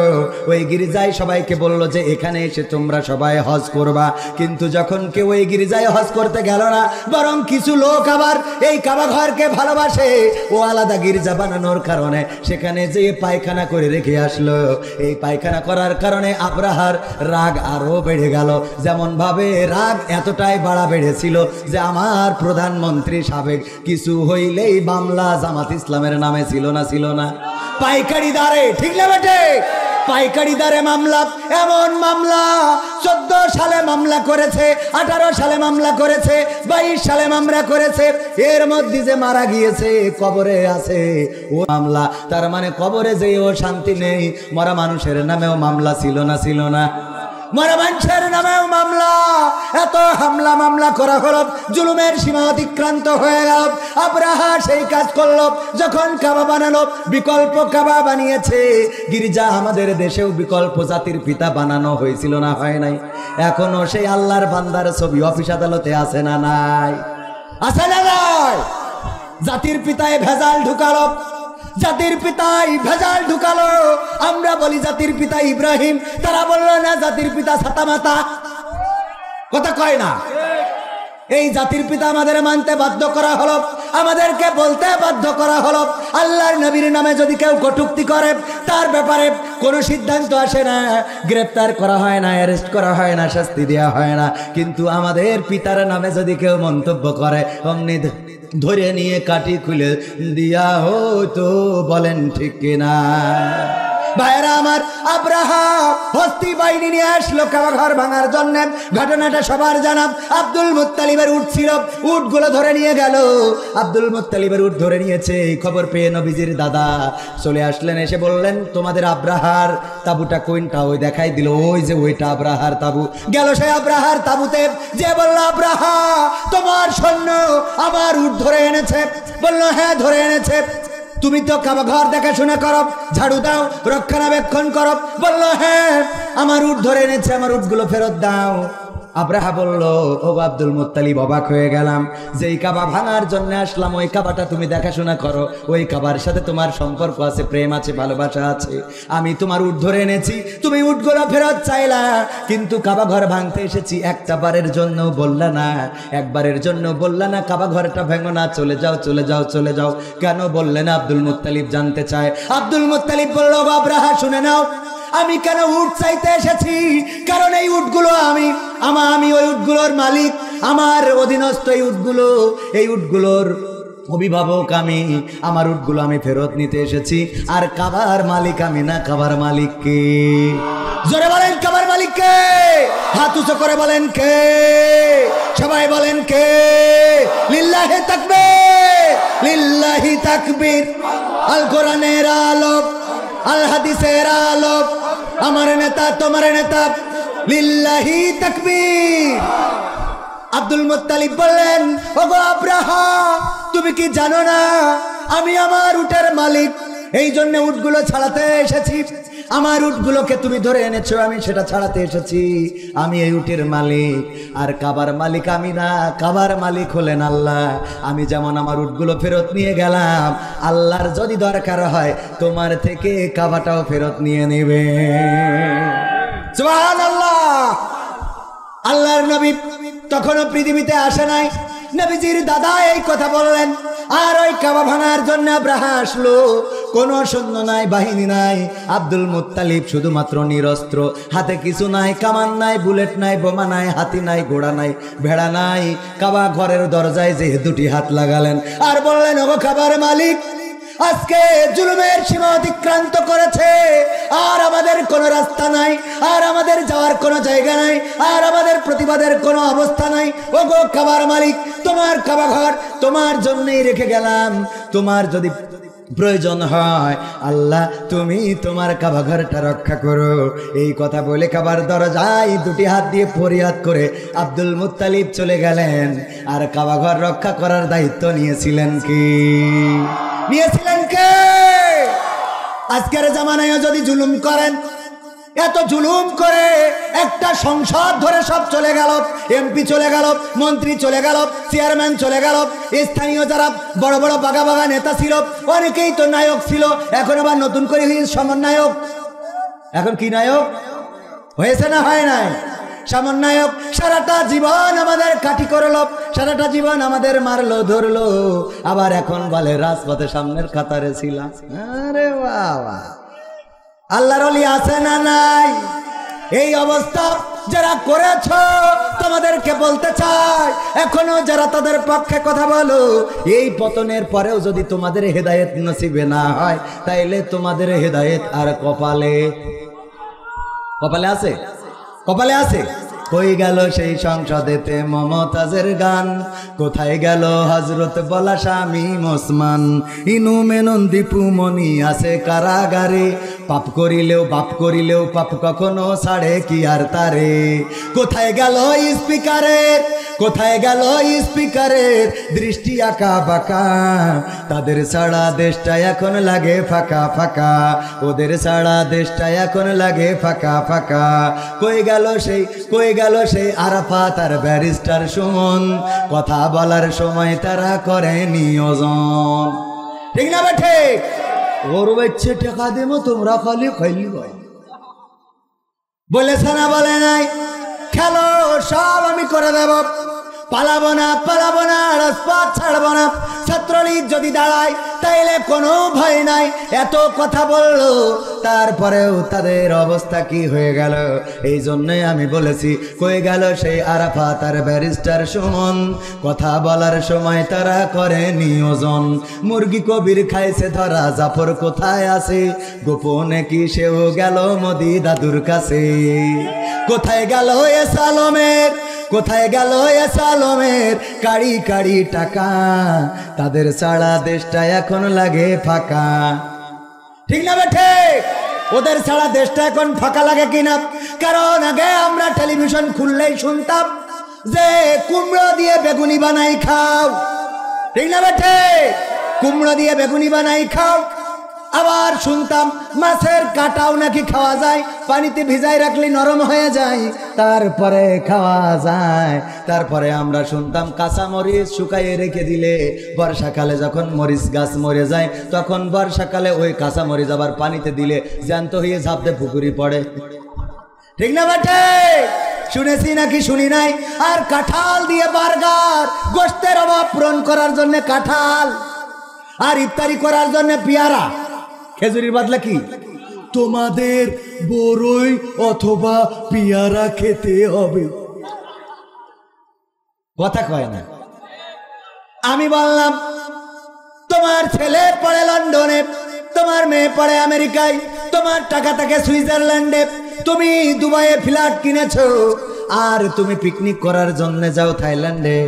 ওই গির্জায় সবাইকে বলল যে এখানে এসে তোমরা সবাই হজ করবা। কিন্তু যখন কেউ ওই গির্জায় হজ করতে গেল না, বরং কিছু লোক আবার এই কাবা ঘরকে ভালোবাসে, ও আলাদা গির্জা বানানোর কারণে সেখানে যে পায়খানা করে রেখে আসলো। এই পায়খানা করার কারণে আব্রাহার রাগ আরো বেড়ে গেল। যেমন ভাবে রাগ এতটাই বাড়া বেড়েছিল যে আমার প্রধানমন্ত্রী সাবেক কিছু হইলেই মামলা জামাত ইসলামের নামে ছিল না? ছিল না? পাইকারি দারে, ঠিক না বেটে? পাইকারি দারে মামলা, এমন মামলা 14 সালে মামলা করেছে, 18 সালে মামলা করেছে, 22 সালে মামলা করেছে। এর মধ্যে যে মারা গিয়েছে, কবরে আছে ও মামলা। তার মানে কবরে যে ও শান্তি নেই। মরা মানুষের নামেও মামলা ছিল না? ছিল না? মরা মানুষের নামেও মামলা। এত হামলা মামলা করা হলো, জুলুমের সীমা অতিক্রান্ত হয়ে গেল। আব্রাহা সেই কাজ করলো, যখন কাবা বানালো, বিকল্প কাবা বানিয়েছে। গির্জা আমাদের দেশেও বিকল্প জাতির পিতা বানানো হয়েছিল, না হয় নাই? এখনো সেই আল্লাহর বান্দার ছবি অফিস আদালতে আছে না নাই? আছে না নাই? জাতির পিতায় ভেজাল ঢুকালো, জাতির পিতাই ভেজাল ঢুকালো। আমরা বলি জাতির পিতা ইব্রাহিম, তারা বললো না জাতির পিতা ছাতামাতা। কথা কয় না? এই জাতির পিতা আমাদের মানতে বাধ্য করা হলো, আমাদেরকে বলতে বাধ্য করা হলো। আল্লাহর নবীর নামে যদি কেউ কটূক্তি করে, তার ব্যাপারে কোনো সিদ্ধান্ত আসে না, গ্রেপ্তার করা হয় না, অ্যারেস্ট করা হয় না, শাস্তি দেওয়া হয় না। কিন্তু আমাদের পিতার নামে যদি কেউ মন্তব্য করে, অমনি ধরে নিয়ে কাটি খুলে দিয়া হতো। বলেন ঠিক কিনা? ভাইরা আমার, আব্রাহা হস্তি বাহিনী নিয়ে আসলো কাবা ঘর ভাঙার জন্য। ঘটনাটা সবার জানা। আব্দুল মুত্তালিবের উট ছিল, উটগুলো ধরে নিয়ে গেল। আব্দুল মুত্তালিবের উট ধরে নিয়েছে, এই খবর পেয়ে নবীজির দাদা চলে আসলেন। এসে বললেন, তোমাদের আব্রাহার তাবুটা কোনটা? ওই দেখাই দিল, ওই যে ওইটা আব্রাহার তাবু। গেল সে আব্রাহার তাবুতে, যে বলল, আব্রাহা তোমার সৈন্য আমার উট ধরে এনেছে। বলল, হ্যাঁ ধরে এনেছে। তুমি তো কাবা ঘর দেখাশোনা করো, ঝাড়ু দাও, রক্ষণাবেক্ষণ করো। বলল, হ্যাঁ আমার উট ধরে এনেছে, আমার উটগুলো ফেরত দাও। আব্রাহা বলল, ও আব্দুল মুত্তালিব, অবাক হয়ে গেলাম, যেই কাবা ভাঙার জন্য আসলাম ওই কাবাটা তুমি দেখাশোনা করো, ওই কাবার সাথে তোমার সম্পর্ক আছে, প্রেম আছে, ভালোবাসা আছে। আমি তোমার উট ধরে এনেছি, তুমি উটগুলো ফেরত চাইলা, কিন্তু কাবা ঘর ভাঙতে এসেছি, একটা বারের জন্য বললা না, একবারের জন্য বললা না কাবা ঘরটা ভেঙো না, চলে যাও, চলে যাও, চলে যাও। কেন বললেন? আব্দুল মুত্তালিব জানতে চায়। আব্দুল মুত্তালিব বলল, আব্রাহা শুনে নাও, আমি কেন উট চাইতে এসেছি? কারণ এই উটগুলো আমি ওই উটগুলোর মালিক, আমার অধীনস্থ এই উটগুলো, এই উটগুলোর অভিভাবক আমি। আমার উটগুলো আমি ফেরত নিতে এসেছি। আর কাবার মালিক আমি না, কাবার মালিক কে? জোরে বলেন, কাবার মালিক কে? হাত উঁচু করে বলেন কে? সবাই বলেন কে? লিল্লাহি তাকবীর, লিল্লাহি তাকবীর। আল কোরআনের আলো, আল হাদিসের আলোক, আমার নেতা তোমার নেতা, লিল্লাহি তাকবীর। আব্দুল মুত্তালিব বললেন, ওগো আব্রাহা, তুমি কি জানো না আমি আমার উটের মালিক, এই জন্য উটগুলো ছাড়াতে এসেছি। আমার উটগুলোকে তুমি ধরে এনেছো, আমি সেটা ছাড়াতে এসেছি। আমি এই উটের মালিক, আর কাবার মালিক আমি না, কাবার মালিক হলেন আল্লাহ। আমি যেমন আমার উটগুলো ফেরত নিয়ে গেলাম, আল্লাহর যদি দরকার হয় তোমার থেকে কাবাটাও ফেরত নিয়ে নেবে। সুবহানাল্লাহ। আল্লাহর নবী তখনও পৃথিবীতে আসে নাই, নবীজির দাদা এই কথা বললেন। আর ওই কাবা ভাঙার জন্য আব্রাহা আসলো, কোনো সৈন্য নাই, বাহিনী নাই। আব্দুল মুত্তালিব শুধুমাত্র নিরস্ত্র, হাতে কিছু নাই, কামান নাই, বুলেট নাই, বোমা নাই, হাতি নাই, ঘোড়া নাই, ভেড়া নাই। কাবা ঘরের দরজায় যে দুটি হাত লাগালেন আর বললেন, ওগো কাবার মালিক, আজকে জুলুমের সীমা অতিক্রান্ত করেছে, আর আমাদের কোনো রাস্তা নাই, আর আমাদের যাওয়ার কোনো জায়গা নাই, আর আমাদের প্রতিবাদের কোনো অবস্থা নাই। ওগো কাবার মালিক, তোমার কাবা ঘর তোমার জন্যই রেখে গেলাম, তোমার যদি প্রয়োজন হয় আল্লাহ তুমি তোমার কাবা ঘরটা রক্ষা করো। এই কথা বলে কাবার দরজায় দুটি হাত দিয়ে ফরিয়াদ করে আব্দুল মুত্তালিব চলে গেলেন। আর কাবা ঘর রক্ষা করার দায়িত্ব নিয়েছিলেন কি? নিয়েছিলেন কে? আজকের জামানায় যদি জুলুম করেন, এত জুলুম করে একটা সংসদ ধরে সব চলে গেল, এমপি চলে গেল, মন্ত্রী চলে গেল, চেয়ারম্যান চলে গেল, স্থানীয় যারা বড় বড় বাগা বাগা নেতা ছিল অনেকেই তো নায়ক ছিল, এখন আবার নতুন করে সমন্বয়ক। এখন কি নায়ক হয়েছে না হয় নাই? সমন্বয়ক। সারাটা জীবন আমাদের কাঠি করলো, সারাটা জীবন আমাদের মারলো ধরলো, আবার এখন বলে রাজপথে সামনের কাতারে ছিলাম। আরে বাবা, আল্লাহর ওলি আছে না নাই? এই অবস্থা যারা করেছ তোমাদেরকে বলতে চাই, এখনো যারা তাদের পক্ষে কথা বলো, এই পতনের পরেও যদি তোমাদের হেদায়েত নসিবে না হয়, তাইলে তোমাদের হেদায়েত আর কপালে, কপালে আছে, কপালে আছে। কই গেল সেই সংসদেতে মমতাজের গান, কোথায় গেল হযরত বলা শামীম ওসমান, ইনু মেনন দীপু মনি আছে কারাগারে, পাপ করিলেও পাপ কখনো ছাড়ে কি আর তারে। কোথায় গেল স্পিকারের, কোথায় গেল স্পিকারের দৃষ্টি আঁকা বাঁকা, তাদের ছাড়া দেশটা এখন লাগে ফাঁকা ফাঁকা, ওদের ছাড়া দেশটা এখন লাগে ফাঁকা ফাঁকা। কই গেল সেই আরাফাত আর ব্যারিস্টার সুমন, কথা বলার সময় তারা করে নিয়োজন। ঠিক না বেঠে? ওর বাচ্চা টাকা দেবো, তোমরা খালি খাইলি ভাই বলেছে না বলে নাই? খেলো সব আমি করে দেব, পালাবো না রাজপথ ছাড়বো না। ছাত্রলীগ যদি দাঁড়ায় তাইলে কোনো ভয় নাই। এত কথা বললো, তারপরেও তাদের অবস্থা কি হয়ে গেল? এই জন্যই আমি বলেছি, কই গেল সেই আরাফাত আর ব্যারিস্টার সুমন, কথা বলার সময় তারা করে নিয়োজন। মুরগি কবির খাইছে ধরা, জাফর কোথায় আছে? গোপনে কি সেও গেল মোদি দাদুর কাছে? কোথায় গেল এস আলমের, কোথায় গেল এস আলমের কাড়ি কাড়ি টাকা, তাদের ছাড়া দেশটা এখন লাগে ফাঁকা। ঠিক না বেঠে? ওদের ছাড়া দেশটা এখন ফাঁকা লাগে কিনা? কারণ আগে আমরা টেলিভিশন খুললেই শুনতাম যে কুমড়ো দিয়ে বেগুনি বানাই খাও। ঠিক না বেঠে? কুমড়ো দিয়ে বেগুনি বানাই খাও। আবার শুনতাম মাছের কাঁটাও নাকি খাওয়া যায়, পানিতে ভিজাই রাখলে নরম হয়ে যায়, তারপরে খাওয়া যায়। তারপরে আমরা শুনতাম কাঁচা মরিচ শুকাইয়ে রেখে দিলে বর্ষাকালে যখন মরিচ গাছ মরে যায়, তখন বর্ষাকালে ওই কাঁচা মরিচ আবার পানিতে দিলে জ্যান্ত হয়ে ঝাপতে পুকুরি পড়ে। ঠিক না বেটে? শুনেছি নাকি শুনি নাই? আর কাঁঠাল দিয়ে বার্গার, গোশতের অভাব পূরণ করার জন্য কাঁঠাল, আর ইফতারি করার জন্য পেয়ারা। খেজুরির বদলা কি? তোমাদের বড়ই অথবা পেয়ারা খেতে হবে। কথা কয় না। আমি বললাম তোমার ছেলে পড়ে লন্ডনে, তোমার মেয়ে পড়ে আমেরিকায়, তোমার টাকা থাকে সুইজারল্যান্ডে, তুমি দুবাইয়ে ফ্ল্যাট কিনেছো, আর তুমি পিকনিক করার জন্য যাও থাইল্যান্ডে,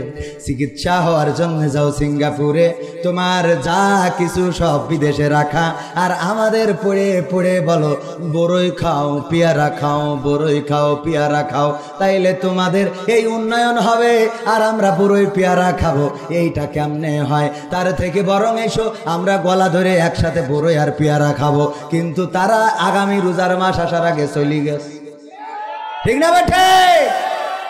চিকিৎসা হওয়ার জন্য যাও সিঙ্গাপুরে, তোমার যা কিছু সব বিদেশে রাখা, আর আমাদের পড়ে পড়ে বলো বড়ই খাও পেয়ারা খাও, বড়ই খাও পেয়ারা খাও, তাইলে তোমাদের এই উন্নয়ন হবে আর আমরা বড়ই পেয়ারা খাবো। এইটা কেমনে হয়? তার থেকে বরং এসো আমরা গলা ধরে একসাথে বড়ই আর পেয়ারা খাবো। কিন্তু তারা আগামী রোজার মাস আসার আগে চলে গেছে, ঠিক না বেঠে?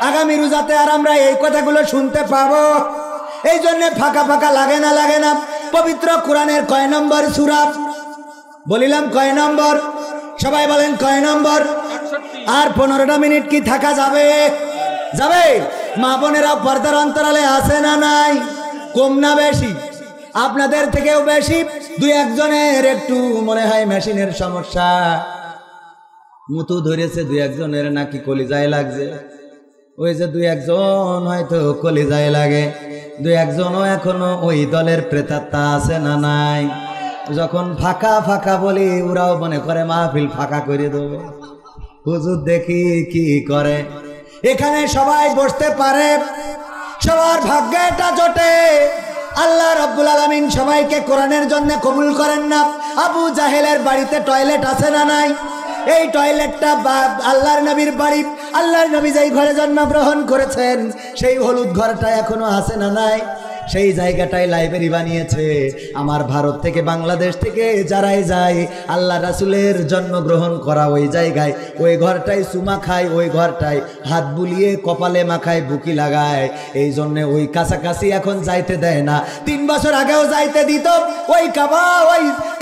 আগামী রোজাতে আর আমরা এই কথাগুলো শুনতে পাবো? এই জন্য ফাঁকা ফাঁকা লাগে না, লাগে না? পবিত্র কোরআনের কয় নম্বর সূরা বলিলাম? কয় নম্বর? সবাই বলেন কয় নম্বর? আর 15টা মিনিট কি থাকা যাবে? যাবে? মা বোনেরা পর্দার অন্তরালে আছে না নাই? কম না বেশি? আপনাদের থেকেও বেশি। দুই একজনের একটু মনে হয় মেশিনের সমস্যা, মুতু ধরেছে, দুই একজনের নাকি কলিজায় লাগছে। ওই যে দুই একজন হয়তো কলিজায় লাগে, দুই একজনও এখনো ওই দলের প্রেতাত্মা আছে না নাই? যখন ফাঁকা ফাঁকা বলি ওরাও মনে করে মাহফিল ফাঁকা করে দেবে। হুজুর দেখি কি করে। এখানে সবাই বসতে পারে, সবার ভাগ্যে এটা জোটে। আল্লাহ রাব্বুল আলামিন সবাইকে কোরআনের জন্য কবুল করেন না। আবু জাহেলের বাড়িতে টয়লেট আছে না নাই? এই টয়লেটটা আল্লাহর নবীর বাড়ি, আল্লাহর নবী যেই ঘরে জন্মগ্রহণ করেছেন সেই হলুদ ঘরটা এখনো আছে না নাই? সেই জায়গাটায় লাইব্রেরি বানিয়েছে। আমার ভারত থেকে বাংলাদেশ থেকে যারাই যায় আল্লাহ রাসূলের জন্মগ্রহণ করা ওই জায়গায়, ওই ঘরটায় চুমা খায়, ওই ঘরটায় হাত বুলিয়ে কপালে মাখায়, বুকি লাগায়। এই জন্য ওই কাছাকাছি এখন যাইতে দেয় না। 3 বছর আগেও যাইতে দিত। ওই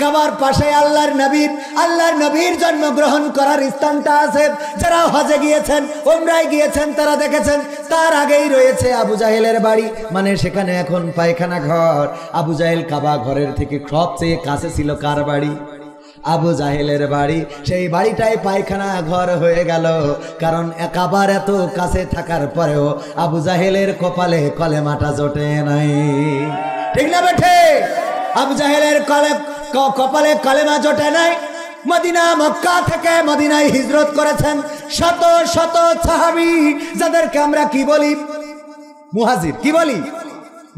কাবার পাশে আল্লাহর নবীর জন্মগ্রহণ করার স্থানটা আছে। যারা হজে গিয়েছেন, উমরায় গিয়েছেন, তারা দেখেছেন তার আগেই রয়েছে আবু জাহেলের বাড়ি। মানে সেখানে এখন পায়খানা ঘর। আবু জাহেল কাবা ঘরের থেকে সবচেয়ে কাছে ছিল কার বাড়ি? আবু জাহেলের বাড়ি। সেই বাড়িটাই পায়খানা ঘর হয়ে গেল, কারণ কাবার এত কাছে থাকার পরেও আবু জাহেলের কপালে কলেমাটা জোটে নাই, ঠিক না বেঠে? আবু জাহেলের কপালে কলেমা জোটে নাই। মদিনা মক্কা থেকে মদিনায় হিজরত করেছেন শত শত সাহাবী, যাদেরকে আমরা কি বলি? মুহাজির। কি বলি?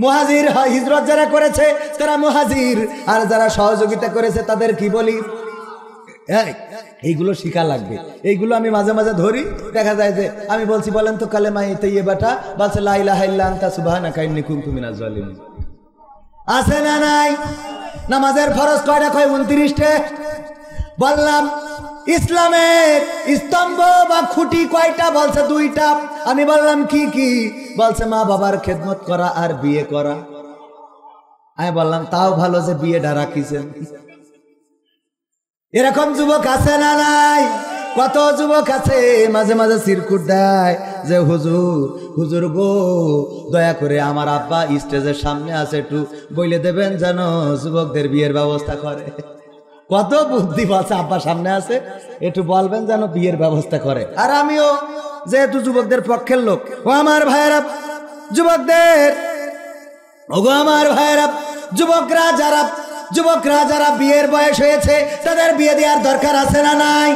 মুহাজির। হিজরত যারা করেছে তারা মুহাজির, আর যারা সহযোগিতা করেছে তাদের কি বলি? এইগুলো শিখা লাগবে। এইগুলো আমি মাঝে মাঝে ধরি, দেখা যায় যে আমি বলছি বলেন তো কালেমা তাইয়্যিবাটা, বলছে লা ইলাহা ইল্লা আনতা সুবহানাকা ইন্নী কুনতু মিনাজ জালিমিন। আছে না নাই? নামাজের ফরজ কয়টা? কয় 29টে। বললাম ইসলামের স্তম্ভ বা খুঁটি কয়টা? বলছে 2টা। আমি বললাম কি কি? বলছে মা বাবার খেদমত করা আর বিয়ে করা। আমি বললাম তাও ভালো যে বিয়েটা রাখিছেন। এরকম যুবক আছে না নাই? কত যুবক আছে মাঝে মাঝে সিরকুট দেয় যে হুজুর গো দয়া করে আমার আব্বা স্টেজের সামনে আছে, একটু বলে দেবেন যেন যুবকদের বিয়ের ব্যবস্থা করে। কত বুদ্ধি বলছে, আব্বা সামনে আছে, একটু বলবেন যেন বিয়ের ব্যবস্থা করে। আর আমিও যেহেতু যুবকদের পক্ষের লোক, ও আমার ভাইয়েরা যুবকদের, ওগো আমার ভাইয়েরা যুবকরা যারা বিয়ের বয়স হয়েছে তাদের বিয়ে দেওয়ার দরকার আছে না নাই?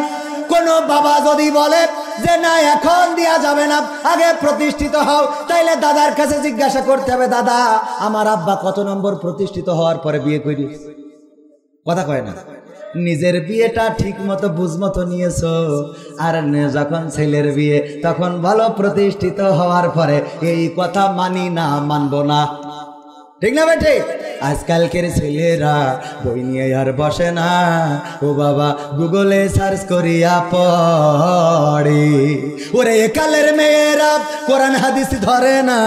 কোনো বাবা যদি বলে যে না এখন দেওয়া যাবে না, আগে প্রতিষ্ঠিত হও, তাইলে দাদার কাছে জিজ্ঞাসা করতে হবে, দাদা আমার আব্বা কত নম্বর প্রতিষ্ঠিত হওয়ার পরে বিয়ে করি? কথা কয় না। নিজের বিয়েটা ঠিক মতো বুঝমতো নিয়েছো, আর যখন ছেলের বিয়ে তখন ভালো প্রতিষ্ঠিত হওয়ার পরে এই কথা মানি না, মানবো না, ঠিক না বেটে? আজকালকের ছেলেরা বই নিয়ে আর বসে না, ও বাবা গুগলে সার্চ করিয়া পড়ে। ওরে একালের মেয়েরা কোরআন হাদিস ধরে না,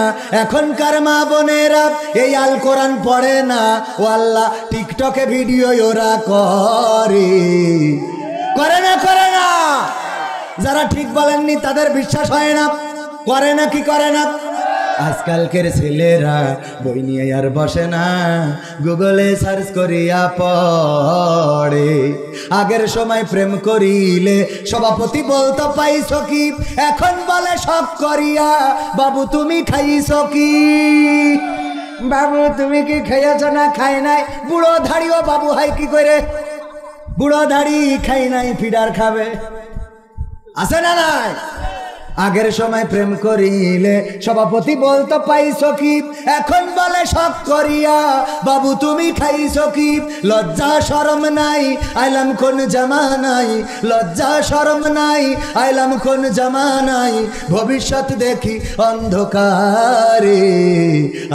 এখনকার মা বোনেরা এই আল কোরআন পড়ে না। ও আল্লাহ, টিকটকে ভিডিও ওরা করে না। যারা ঠিক বলেননি তাদের বিশ্বাস হয় না, করে না কি করে না? আজকালকের ছেলেরা বই নিয়ে আর বসে না, গুগলে সার্চ করিয়া পড়ে। আগের সময় প্রেম করিলে সভাপতি বলতো পাইছো কি, এখন বলে সব করিয়া বাবু তুমি খাইছো কি? বাবু তুমি কি খাইয়াছ না? খাই নাই। বুড়ো ধাড়িও বাবু হয় কি করে? বুড়ো ধাড়ি খাই নাই, ফিডার খাবে। আছে না নাই? আগের সময় প্রেম করিলে সভাপতি বলতো পাইছো কি, এখন বলে শখ করিয়া বাবু তুমি খাইছো কি। লজ্জা শরম নাই আইলাম কোন জামানাই, লজ্জা শরম নাই আইলাম কোন জামানাই, ভবিষ্যৎ দেখি অন্ধকারে।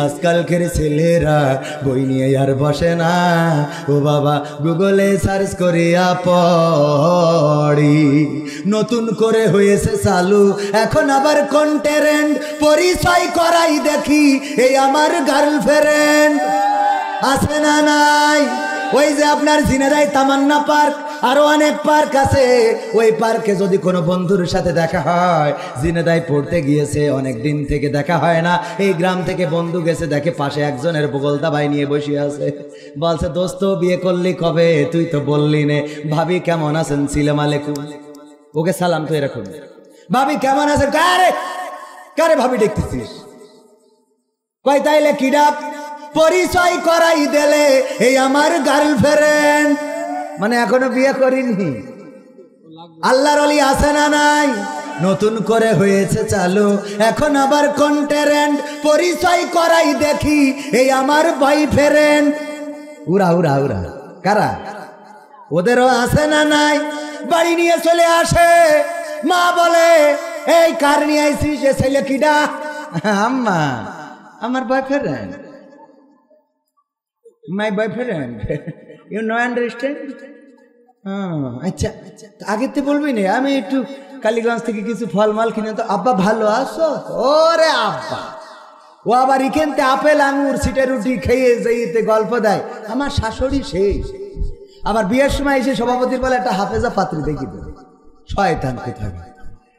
আজকালকের ছেলেরা বই নিয়ে আর বসে না, ও বাবা গুগলে সার্চ করিয়া পড়ি। নতুন করে হয়েছে চালু এখন আবার কন্টেন্ট, পরিচয় করাই দেখি এই আমার গার্লফ্রেন্ড। আছে না নাই? ওই যে আপনার ঝিনাইদহ তামান্না পার্ক, আরো অনেক পার্ক আছে, ওই পার্কে যদি কোনো বন্ধুর সাথে দেখা হয়, ঝিনাইদহ পড়তে গিয়েছে অনেক দিন থেকে দেখা হয় না, এই গ্রাম থেকে বন্ধু গেছে, দেখে পাশে একজনের বগলদা ভাই নিয়ে বসে আছে, বলছে দোস্ত বিয়ে করলি কবে, তুই তো বললি নে। ভাবি কেমন আছেন, সালাম আলাইকুম, ওকে সালাম তো এরকম। ভাবি কেমন আছেন, কারে কারে ভাবি দেখতেছিস, কয় তাইলে কিডাপ, পরিচয় করাই দিলে এই আমার গার্লফ্রেন্ড। মানে এখনো বিয়ে করিনি। আল্লাহর ওলি আছে না নাই? নতুন করে হয়েছে চালু এখন আবার কন্টেন্ট, পরিচয় করাই দেখি এই আমার বয়ফ্রেন্ড। উরা উরা উরা কারা, ওদেরও আছে না নাই? বাড়ি নিয়ে চলে আসে, মা বলে এই কার নিয়ে আইছিস, এ ছেলে কিডা? আম্মা আমার boyfriend, my boyfriend, you know understand. আচ্ছা আগে তো বলবি না, আমি একটু কালীগঞ্জ থেকে কিছু ফলমাল কিনে তো। আব্বা ভালো আছো? ওরে আব্বা, ও আবার এখানতে আপেল আঙুর সিটে রুটি খেয়ে যাইতে গল্প দেয়, আমার শাশুড়ি সেই। আবার বিয়ের সময় এসে সভাপতির বলে একটা হাফেজা পাত্রী দেখি দেবে, শয়তান কোথায়।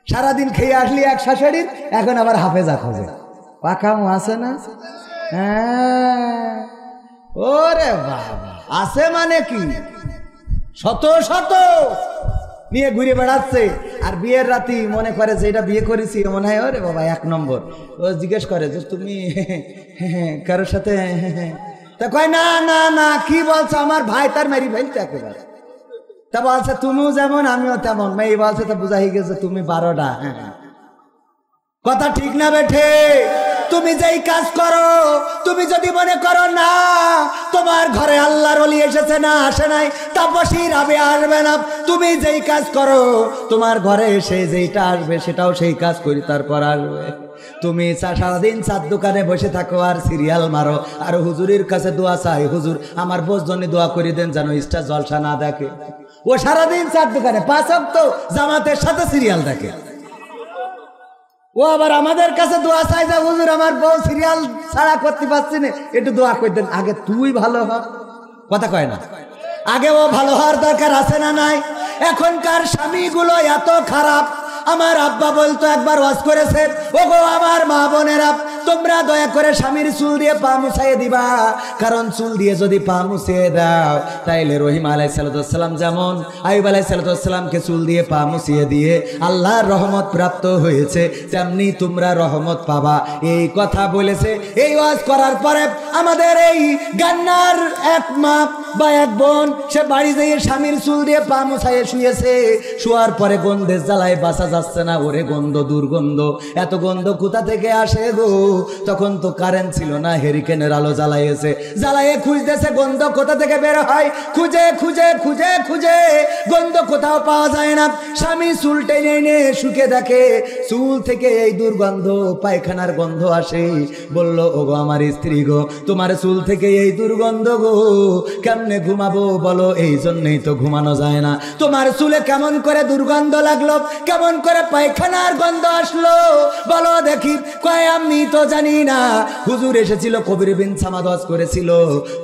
সারাদিন খেয়ে আসলি এক শাশুড়ির, এখন আবার হাফেজা খোঁজে। পাকামো আছে না? হ্যাঁ, ওরে বাবা, আছে মানে কি, শত শত নিয়ে ঘুরে বেড়াচ্ছে। আর বিয়ের রাতি মনে করে যে এটা বিয়ে করেছি, মনে হয় ওরে বাবা এক নম্বর। ও জিজ্ঞেস করে যে তুমি কারোর সাথে, তা কয় না না না, কি বলছো, আমার ভাই তার মেরি ফেলছে একেবারে। তা বলছে তুমিও যেমন আমিও তেমন। মেয়ে বলছে তা বুঝা হয়ে গেছে তুমি 12টা। কথা ঠিক না বেঠে? তুমি যেই কাজ করো, তুমি যদি মনে করো না তোমার ঘরে আল্লাহর ওলি এসেছে, না আসে নাই, তাপসী রাবে আসবে না, তুমি যেই কাজ করো তোমার ঘরে এসে যেইটা আসবে সেটাও সেই কাজ করি তারপর আসবে। তুমি সারাদিন চার দোকানে বসে থাকো আর সিরিয়াল মারো, আর হুজুরের কাছে দোয়া চাই, হুজুর আমার বোঝ জন্য দোয়া করে দেন যেন স্টার জলসা না দেখে। ও সারাদিন চার দোকানে 5 ওয়াক্ত জামাতের সাথে সিরিয়াল দেখে। ও আবার আমাদের কাছে দোয়া চাই যে হুজুর আমার বউ সিরিয়াল ছাড়া করতে পারছি না, একটু দোয়া করে দেন। আগে তুই ভালো হ, কথা কয় না, আগে ও ভালো হওয়ার দরকার আছে না নাই? এখনকার স্বামীগুলো এত খারাপ। আমার আব্বা বলতো, একবার ওয়াজ করেছে, ও গো আমার মা বোনেরা, তোমরা দয়া করে স্বামীর চুল দিয়ে পা মুছাইয়ে দিবা, কারণ চুল দিয়ে যদি পা মুছিয়ে দাও তাইলে রহিম আলাইহিসসালাম যেমন আইয়ুব আলাইহিসসালামকে চুল দিয়ে পা মুছিয়ে দিয়ে আল্লাহর রহমত প্রাপ্ত হয়েছে, তেমনি তোমরা রহমত পাবা। এই কথা বলেছে। এই ওয়াজ করার পরে আমাদের এই গান্নার এক মা বা এক বোন, সে বাড়ি যেয়ে স্বামীর চুল দিয়ে পা মুছাইয়ে শুয়েছে। শোয়ার পরে গন্ধের জ্বালায় বাঁচা যাচ্ছে না, ওরে গন্ধ, দুর্গন্ধ, এত গন্ধ কোথা থেকে আসে গো? তখন তো কারেন্ট ছিল না, হেরিকেনের আলো জ্বালাইয়েছে, জ্বালাইয়ে খুঁজতেছে গন্ধ কোথা থেকে বের হয়। খুঁজে খুঁজে খুঁজে খুঁজে গন্ধ কোথাও পাওয়া যায় না। স্বামী চুল টেনে এনে শুকে দেখে চুল থেকে এই দুর্গন্ধ, পায়খানার গন্ধ আসে। বলল, ও গো আমার স্ত্রী গো, তোমার চুল থেকে এই দুর্গন্ধ গো, কেমনে ঘুমাবো বলো? এই জন্যই তো ঘুমানো যায় না। তোমার চুলে কেমন করে দুর্গন্ধ লাগলো, কেমন করে পায়খানার গন্ধ আসলো বলো দেখি। কয় আমি তো জানি না, হুজুর এসেছিল, কবির বিন সামাদ ওয়াজ করেছিল,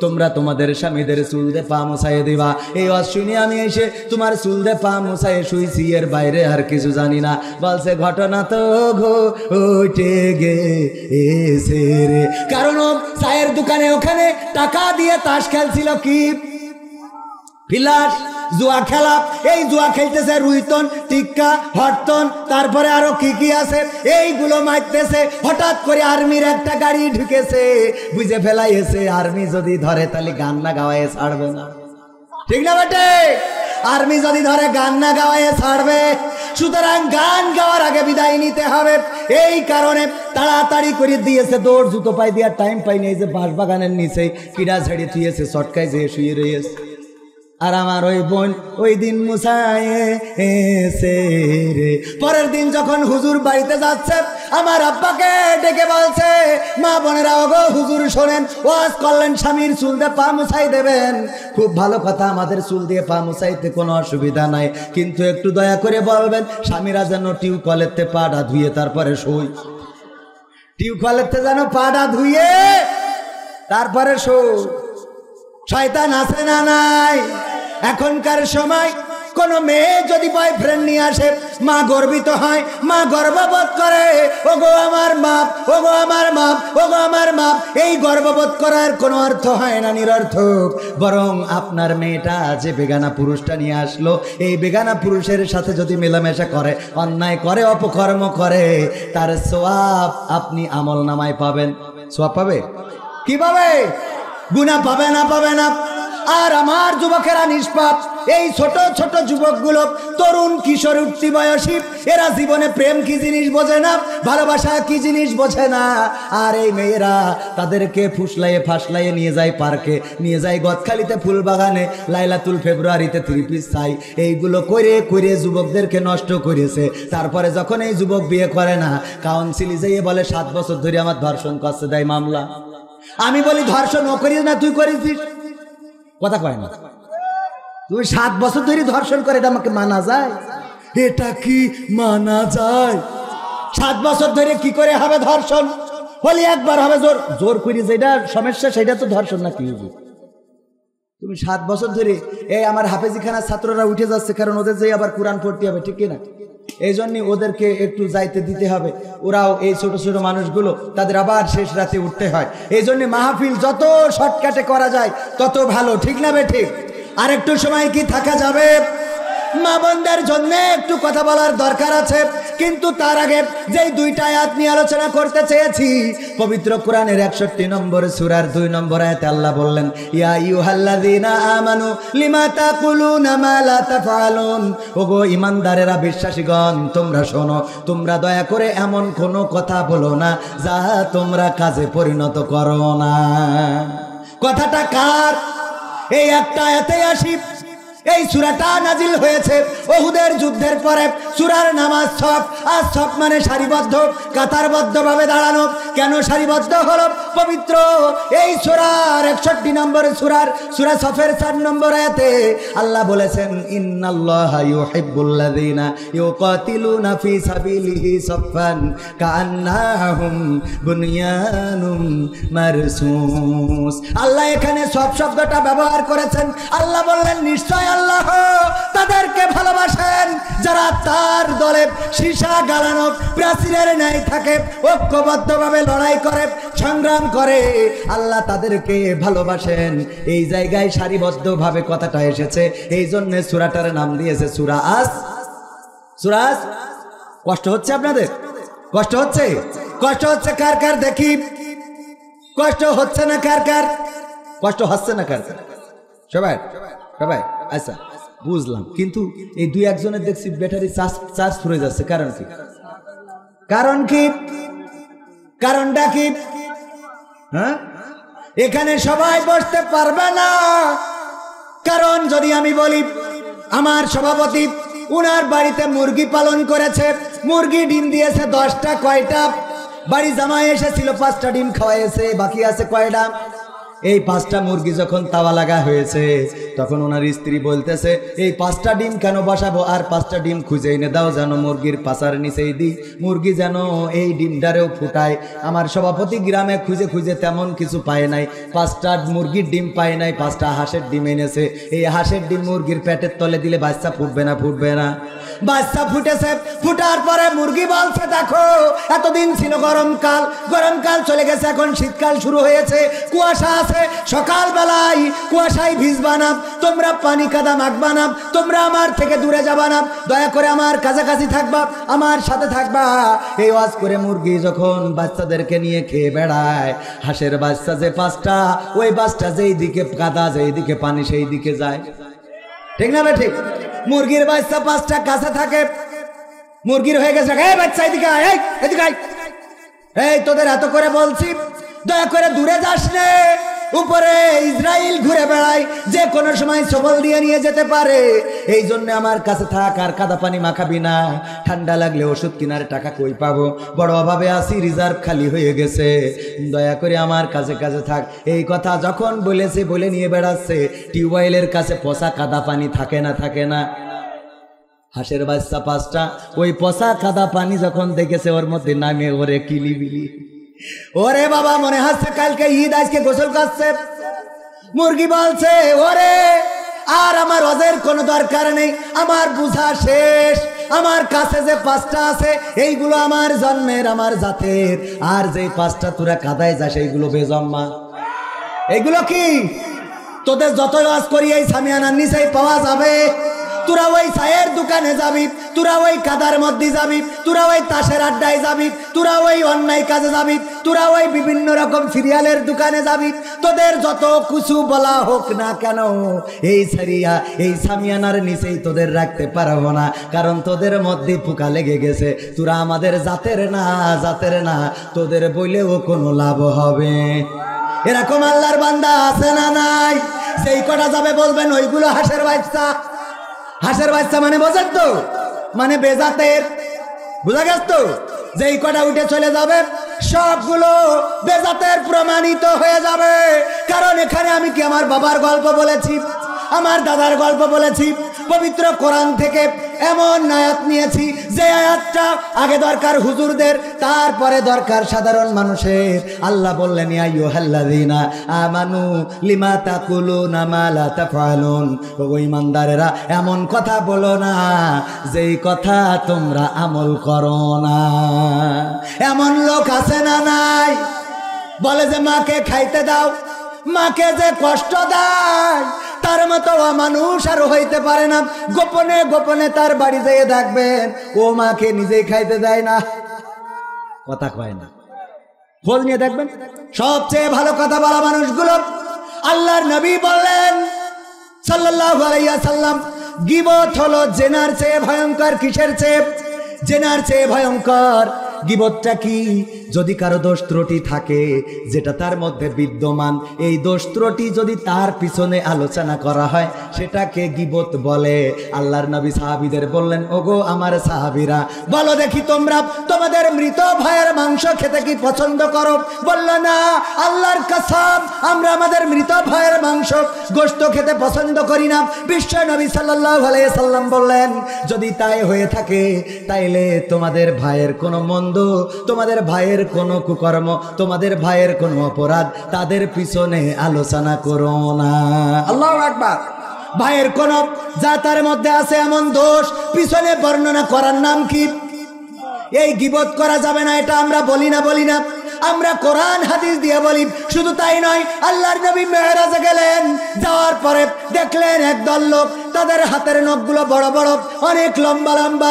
তোমরা তোমাদের স্বামীদের চুল দিয়ে পা মুছাইয়ে দিবা। এই ওয়াজ শুনে আমি এসে তোমার চুল দিয়ে পা মুছাইয়ে শুইছি, এর বাইরে আর কিছু জানি না। বলছে ঘটনা তো ঘটে গেছে রে, কারণ চায়ের দোকানে ওখানে টাকা দিয়ে তাস খেলছিল, কি ফিলাস, জুয়া খেলা। এই জুয়া খেলতেছে রুইতন, টিক্কা, হরতন, তারপরে আরো কি কি আছে, এইগুলো মারতেছে। হঠাৎ করে আর্মির একটা গাড়ি ঢুকেছে, বুঝে ফেলাইছে আর্মি যদি ধরে তাহলে গান না গাওয়ায় ছাড়বে না, ঠিক না বেটে? আর্মি যদি ধরে গান না গাওয়ায় ছাড়বে। সুতরাং গান গাওয়ার আগে বিদায় নিতে হবে। এই কারণে তাড়াতাড়ি করে দিয়েছে দৌড়, জুতো পাই দেওয়ার টাইম পাইনি। এই যে বাঁশবাগানের নিচে কিডা ঝাড়িয়ে থুয়েছে, চটকায় যে শুয়ে রয়েছে। আর আমার ওই বোন ওই দিন মুসাইছে রে। পরের দিন যখন হুজুর বাড়িতে যাচ্ছে, আমার আব্বাকে ডেকে বলছে, মা বোনেরা ওগো হুজুর শোনেন, ওয়াজ করলেন স্বামীর চুল দিয়ে পা মুছাই দেবেন। খুব ভালো কথা, আমাদের চুল দিয়ে পা মুছাইতে কোনো অসুবিধা নাই, কিন্তু একটু দয়া করে বলবেন স্বামীরা যেন টিউবওয়েলেতে পাটা ধুয়ে তারপরে শোয়। টিউবওয়েলেতে যেন পাটা ধুয়ে তারপরে শোয়। শয়তান আছে না নাই? এখনকার সময় কোন মেয়ে যদি বয়ফ্রেন্ড নিয়ে আসে, মা গর্বিত হয়, মা গর্ববোধ করে, ওগো আমার বাপ, ওগো আমার বাপ, ওগো আমার বাপ। এই গর্ববোধ করার কোনো অর্থ হয় না, নিরর্থক। বরং আপনার মেয়েটা যে বেগানা পুরুষটা নিয়ে আসলো, এই বেগানা পুরুষের সাথে যদি মেলামেশা করে, অন্যায় করে, অপকর্ম করে, তার সওয়াব আপনি আমল নামায় পাবেন। সওয়াব পাবে? কি পাবে? গুনাহ পাবে না? পাবে না। আর আমার যুবকেরা নিষ্পাপ, এই ছোট ছোট যুবকগুলো, তরুণ কিশোর উঠতি বয়সী, এরা জীবনে প্রেম কি জিনিস বোঝে না, ভালোবাসা কি জিনিস বোঝে না। আর এই মেয়েরা তাদেরকে ফুসলাইয়ে ফাসলাইয়ে নিয়ে যায় পার্কে, নিয়ে যায় গদখালিতে ফুল বাগানে, লাইলাতুল ফেব্রুয়ারিতে 3 পিস চাই, এইগুলো করে করে যুবকদেরকে নষ্ট করেছে। তারপরে যখন এই যুবক বিয়ে করে না, কাউন্সিলে যেয়ে বলে 7 বছর ধরে আমার ধর্ষণ করছে, দেয় মামলা। আমি বলি ধর্ষণ ও করিস না, তুই করেছিস? কথা কয় না। তুমি 7 বছর ধরে ধর্ষণ করে, এটা আমাকে মানা যায়? এটা কি মানা যায়? 7 বছর ধরে কি করে হবে ধর্ষণ? বলি একবার হবে, জোর জোর করি, যেটা সমস্যা সেটা তো ধর্ষণ না। কি হবে? তুমি 7 বছর ধরে, এই আমার হাফেজিখানার ছাত্ররা উঠে যাচ্ছে, কারণ ওদের যে আবার কোরআন পড়তে হবে, ঠিক কিনা? এই জন্য ওদেরকে একটু যাইতে দিতে হবে। ওরাও এই ছোট ছোট মানুষগুলো, তাদের আবার শেষ রাতে উঠতে হয়। এই জন্য মাহফিল যত শর্টকাটে করা যায় তত ভালো, ঠিক না বে ঠিক? আর একটু সময় কি থাকা যাবে? মা বোনদের জন্য একটু কথা বলার দরকার আছে, কিন্তু তার আগে যেই 2টা আয়াত নিয়ে আলোচনা করতে চেয়েছি, পবিত্র কোরআনের 61 নম্বর সূরার 2 নম্বর আয়াতে আল্লাহ বললেন, ইয়া আইয়ুহাল্লাযীনা আমানু লিমা তাকুলুনা মা লা তাফআলুন। ওগো ঈমানদারেরা, বিশ্বাসীগণ, তোমরা শোনো, তোমরা দয়া করে এমন কোনো কথা বলো না যা তোমরা কাজে পরিণত করো না। কথাটা কার? এই একটা আয়াতে আসি। এই সূরাটা নাজিল হয়েছে উহুদের যুদ্ধের পরে। সূরার নাম আস-সফ। আস-সফ মানে সারিবদ্ধ, কাতারবদ্ধ ভাবে দাঁড়ানো। কেন সারিবদ্ধ হলো? পবিত্র এই সূরার 61 নম্বর সূরা সফের 4 নম্বর আয়াতে আল্লাহ বলেছেন, ইন্নাল্লাহা ইউহিব্বুল্লাযীনা ইউকাতিলুনা ফি সাবিলিহি সাফফান কাআন্নাহুম বুনয়ানুম মারসুস। আল্লাহ এখানে সব শব্দটা ব্যবহার করেছেন। আল্লাহ বললেন, নিশ্চয় আল্লাহ তাদেরকে ভালোবাসেন যারা তার দলে সীসা গালানো প্রাচীরের ন্যায় থাকে, ঐক্যবদ্ধভাবে লড়াই করে, সংগ্রাম করে। আল্লাহ তাদেরকে ভালোবাসেন। এই জায়গায় সারিবদ্ধভাবে কথাটা এসেছে, এই জন্য সূরাটার নাম দিয়েছে সূরা আস। সূরা আস। কষ্ট হচ্ছে আপনাদের? কষ্ট হচ্ছে? কষ্ট হচ্ছে কার কার দেখি? কষ্ট হচ্ছে না কার কার? কষ্ট হচ্ছে না কার কার? সবাই সবাই? আচ্ছা, বুঝলাম। কিন্তু এই 2-1 জনের দেখছি ব্যাটারি চার্জ ফুরে যাচ্ছে। কারণ কি? কারণ কি? কারণটা কি? হ্যাঁ, এখানে সবাই বসতে পারবে না। কারণ যদি আমি বলি, আমার সভাপতি উনার বাড়িতে মুরগি পালন করেছে, মুরগি ডিম দিয়েছে 10টা। কয়টা? বাড়ি জামাই এসেছিল, 5টা ডিম খাওয়াইছে, বাকি আছে কয়টা? এই 5টা মুরগি যখন তাওয়া লাগা হয়েছে, তখন ওনার স্ত্রী বলতেছে, এই 5টা ডিম কেন বসাবো, আর 5টা ডিম খুঁজে এনে দাও, যেন মুরগির পাছার নিচেই দিই, মুরগি যেন এই ডিমটারেও ফুটায়। আমার সভাপতি গ্রামে খুঁজে খুঁজে তেমন কিছু পায় নাই, 5টা মুরগির ডিম পায় নাই, 5টা হাঁসের ডিম এনেছে। এই হাঁসের ডিম মুরগির পেটের তলে দিলে বাচ্চা ফুটবে না? ফুটবে না? বাচ্চা ফুটেছে। ফুটার পরে মুরগি বলছে, দেখো এতদিন ছিল গরমকাল, গরমকাল চলে গেছে, এখন শীতকাল শুরু হয়েছে, কুয়াশা আছে, সকালবেলায় কুয়াশায় ভিজবা না, তোমরা পানি কাদা মাখবা না, তোমরা আমার থেকে দূরে যাবা না, দয়া করে আমার কাছাকাছি থাকবা, আমার সাথে থাকবা। এই ওয়াজ করে মুরগি যখন বাচ্চাদেরকে নিয়ে খেয়ে বেড়ায়, হাঁসের বাচ্চা যে 5টা, ওই বাচ্চা যেই দিকে কাদা, যেই দিকে পানি, সেই দিকে যায়। ঠিক না বে ঠিক? মুরগির বাচ্চা 5টা কাছে থাকে, মুরগির হয়ে গেছে, এই বাচ্চা এদিকে আয়, এই এদিকে আয়। এই তোদের এত করে বলছি, দয়া করে দূরে যাস নে, উপরে ইসরায়েল ঘুরে বেড়ায়, যে কোনো সময় সবল দিয়ে নিয়ে যেতে পারে। এই জন্য আমার কাছে থাক, আর কাদা পানি মাখাবি না। ঠান্ডা লাগলে ওষুধ কেনার টাকা কই পাবো, বড় অভাবে আছি, রিজার্ভ খালি হয়ে গেছে, দয়া করে আমার কাছে কাছে থাক। এই কথা যখন বলেছে, বলে নিয়ে বেড়াচ্ছে। টিউবওয়েলের কাছে পচা কাদা পানি থাকে না, থাকে না? হাঁসের বাচ্চা 5টা, ওই পচা কাদা পানি যখন দেখেছে, ওর মধ্যে নামে ওরে কিলিবিলি। ওরে বাবা, মনে হচ্ছে কালকে ঈদ, আজকে গোসল করছে। মুরগি বলছে, ওরে আর আমার ওদের কোনো দরকার নেই, আমার বুঝা শেষ। আমার কাছে যে 5টা আছে, এইগুলো আমার জন্মের, আমার জাতের। আর যে 5টা তোরা কাদায় যাস, এইগুলো বেজম্মা। এইগুলো কি তোদের যত ওয়াজ করি, এই সামিয়ানার নিচেই পাওয়া যাবে। তোরা ওই চায়ের দোকানে যাবি, তোরা ওই কাদার মধ্যে যাবি, তোরা ওই তাসের আড্ডায় যাবি, তোরা ওই অন্যায় কাজে যাবি, তোরা ওই বিভিন্ন রকম সিরিয়ালের দোকানে যাবি। তোদের যত কিছু বলা হোক না কেন, এই সারিয়া এই সামিয়ানার নিচেই তোদের রাখতে পারবো না, কারণ তোদের মধ্যে পোকা লেগে গেছে। তোরা আমাদের জাতের না, জাতের না, তোদের বইলেও কোনো লাভ হবে। এরকম আল্লাহর বান্দা আছে না নাই? সেই কটা যাবে বলবেন ওইগুলো হাঁসের বাচ্চা। হাঁসের বাচ্চা মানে বোঝেন তো, মানে বেজাতের। বুঝা গেছ তো? যেই কটা উঠে চলে যাবে, সবগুলো বেজাতের প্রমাণিত হয়ে যাবে। কারণ এখানে আমি কি আমার বাবার গল্প বলেছি, আমার দাদার গল্প বলেছি, পবিত্র কোরআন থেকে এমন আয়াত নিয়েছি, যে আয়াতটা আগে দরকার হুজুরদের, তারপরে দরকার সাধারণ মানুষের। আল্লাহ বললেন, ইয়া আইয়ুহাল্লাযীনা আমানু লিমা তাকুলুনা মা লা তাফআলুন। ও ঈমানদারেরা, এমন কথা বলো না যেই কথা তোমরা আমল করো না। এমন লোক আছে না নাই? বলে যে মাকে খাইতে দাও, মাকে যে কষ্ট দেয়, তার মতো মানুষ আর হইতে পারে না। গোপনে গোপনে তার বাড়ি যেয়ে দেখবেন, ও মাকে নিজেই খাইতে দেয় না, কথা কয় না। খোঁজ নিয়ে দেখবেন, সবচেয়ে ভালো কথা বলা মানুষগুলো। আল্লাহর নবী বললেন সাল্লাল্লাহু আলাইহি ওয়াসাল্লাম, গীবত হলো জেনার চেয়ে ভয়ঙ্কর। কিসের চেয়ে? জেনার চেয়ে ভয়ঙ্কর। গীবতটা কি? যদি কারো দোষ ত্রুটি থাকে, যেটা তার মধ্যে বিদ্যমান, এই দোষ ত্রুটি যদি তার পিছনে আলোচনা করা হয়, সেটাকে গীবত বলে। আল্লাহর নবী সাহাবীদের বললেন, ওগো আমার সাহাবীরা, বলো দেখি তোমরা তোমাদের মৃত ভাইয়ের মাংস খেতে কি পছন্দ করো? বলল না, আল্লাহর কসম, আমরা আমাদের মৃত ভাইয়ের মাংস, গোশত খেতে পছন্দ করি না। বিশ্ব নবী সাল্লাল্লাহু আলাইহি সাল্লাম বললেন, যদি তাই হয়ে থাকে, তাইলে তোমাদের ভাইয়ের কোনো মন্দ, তোমাদের ভাইয়ের কোনো কুকর্ম, তোমাদের ভাইয়ের কোনো অপরাধ, তাদের পিছনে আলোচনা করো না। আল্লাহু আকবার। ভাইয়ের কোন যা তার মধ্যে আছে এমন দোষ পিছনে বর্ণনা করার নাম কি? এই গীবত করা যাবে না, এটা আমরা বলি না, বলি না, আমরা কোরআন হাদিস দিয়ে বলি। শুধু তাই নয়, আল্লাহর নবী মেরাজে গেলেন, যাওয়ার পরে দেখলেন একদল লোক, তাদের হাতের নখগুলো বড় বড়, অনেক লম্বা লম্বা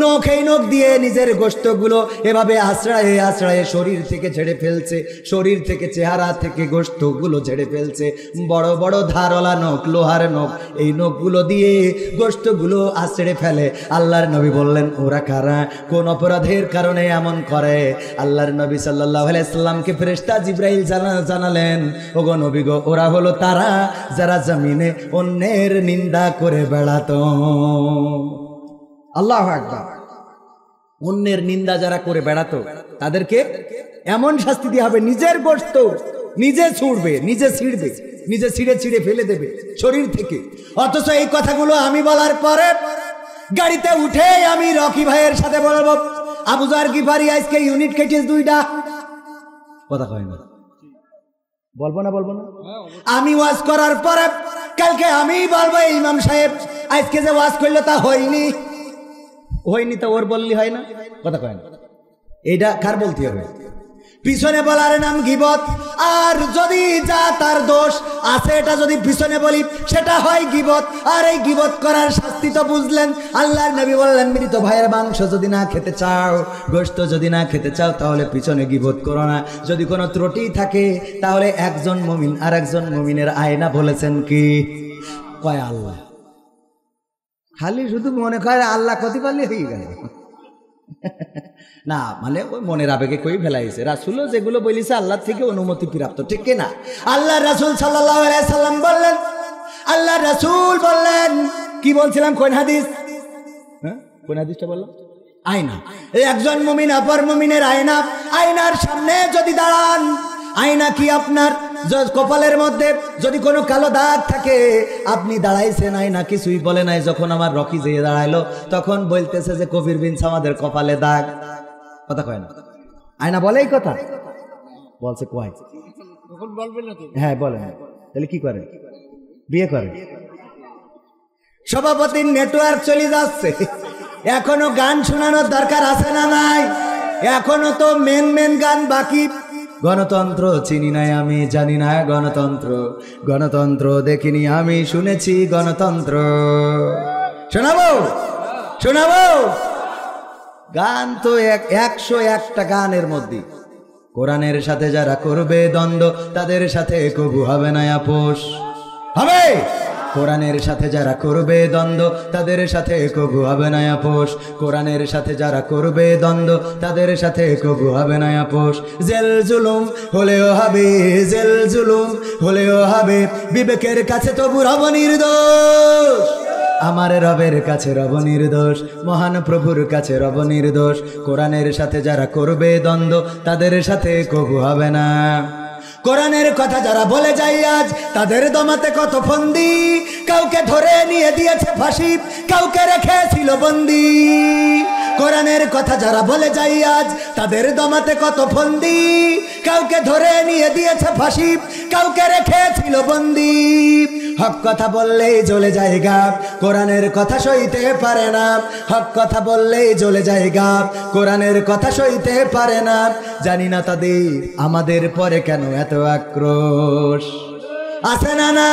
নখ। এই নখ দিয়ে নিজের গোশতগুলো এভাবে আশ্রয়ে আশ্রয়ে শরীর থেকে ঝেড়ে ফেলছে, শরীর থেকে, চেহারা থেকে গোশতগুলো ঝেড়ে ফেলছে। বড় বড় ধারওয়ালা নখ, লোহার নখ, এই নখগুলো দিয়ে গোশতগুলো আশ্রয়ে ফেলে। আল্লাহর নবী বললেন, ওরা কারা, কোন অপরাধের কারণে এমন করে? আল্লাহর নবী সাল্লাল্লাহু আলাইহি সাল্লামকে ফেরেশতা জিবরাইল জানালেন, ওগো নবী গো, ওরা হলো তারা যারা জমিনে অন্যের নিন্দা করে বেড়াতো। আল্লাহু আকবার। অন্যের নিন্দা যারা করে বেড়াতো, তাদেরকে এমন শাস্তি দেওয়া হবে, নিজের গোশত নিজে ছুঁড়বে, নিজে ছিঁড়বে, নিজে ছিঁড়ে ছিঁড়ে ফেলে দেবে শরীর থেকে। অথচ এই কথাগুলো আমি বলার পরে গাড়িতে উঠে আমি রকি ভাইয়ের সাথে বলবো, আবু যার গিফারি আজকে ইউনিট কেটেছে 2টা। কথা কয় না, বলবো না, বলবো না। আমি ওয়াজ করার পরে কালকে আমি বলবো, ইমাম সাহেব আজকে যে ওয়াজ করলো তা হয়নি, হয়নি তা ওর বললি হয় না, কথা কয় না। এইটা কার বলতে হবে? পিছনে বলার নাম গীবত। আর যদি যা তার দোষ আছে, এটা যদি পিছনে বলি, সেটা হয় গীবত। আর এই গীবত করার শাস্তি তো বুঝলেন। আল্লাহর নবী বললেন, মৃত ভাইয়ের মাংস যদি না খেতে চাও, গোশত যদি না খেতে চাও, তাহলে পিছনে গীবত করো না। যদি কোনো ত্রুটি থাকে, তাহলে একজন মুমিন আর একজন মুমিনের আয়না বলেছেন কি? কয় আল্লাহ। খালি শুধু মনে করে আল্লাহ কতি পারলে হয়ে গেল। না মানে ওই মনের আবেগে কই ফেলাইছে, রাসূলও যেগুলো বলিছে আল্লাহ থেকে অনুমতি প্রাপ্ত, ঠিক কি না? আল্লাহ রাসূল সাল্লাল্লাহু আলাইহি সাল্লাম বললেন, আল্লাহ রাসূল বললেন, কি বলছিলাম কোন হাদিস? হ্যাঁ কোন হাদিসটা বললাম? আয়না। এই একজন মুমিন অপর মুমিনের আয়না, আয়নার সামনে যদি দাঁড়ান, আয়না কি আপনার কপালের মধ্যে যদি কোনো কালো দাগ থাকে, আপনি দাঁড়াইছেন, আয়না কিছুই বলে নাই। যখন আমার রকি যেয়ে দাঁড়াইলো তখন বলতেছে যে কবির বিন সামাদের কপালে দাগ, কথা কয় না? আয়না বলে এই কথা? বলছে কয়? হ্যাঁ বলে। তাহলে কি করে? বিয়ে করে। সভাপতির নেটওয়ার্ক চলে যাচ্ছে, এখনো গান শোনানোর দরকার আছে না নাই? এখনো তো মেন গান বাকি। গণতন্ত্র চিনি নাই আমি, জানি না গণতন্ত্র, গণতন্ত্র দেখিনি আমি, শুনেছি গণতন্ত্র। শোনাবো শোনাবো গান তো 101টা গানের মধ্যে। কোরআনের সাথে যারা করবে দ্বন্দ্ব, তাদের সাথে কবু হবে না আপোষ। হবে? কোরআনের সাথে যারা করবে দ্বন্দ্ব, তাদের সাথে কবু হবে না আপোষ। কোরআনের সাথে যারা করবে দ্বন্দ্ব, তাদের সাথে কবু হবে না আপোষ। জেল জুলুম হলেও হবে, জেল জুলুম হলেও হবে, বিবেকের কাছে তবু রব নির্দোষ। আমার রবের কাছে রব নির্দোষ, মহান প্রভুর কাছে রব নির্দোষ। কোরআনের সাথে যারা করবে দ্বন্দ্ব, তাদের সাথে কবু হবে না। কোরআনের কথা যারা বলে যায় আজ, তাদের দমাতে কত ফন্দি, কাউকে ধরে নিয়ে দিয়েছে ফাঁসি, কাউকে রেখেছিল বন্দি। কোরআনের কথা যারা বলে যায় আজ, তাদের দমাতে কত ফন্দি, কাউকে ধরে নিয়ে দিয়েছে ফাঁসি, কাউকে রেখেছিল বন্দি। হক কথা বললেই জ্বলে যায় গাব, কোরআনের কথা সইতে পারে না। হক কথা বললেই জ্বলে যায় গাব, কোরআনের কথা সইতে পারে না। জানি না তাদের আমাদের পরে কেন এত আক্রোশ, আছে না না?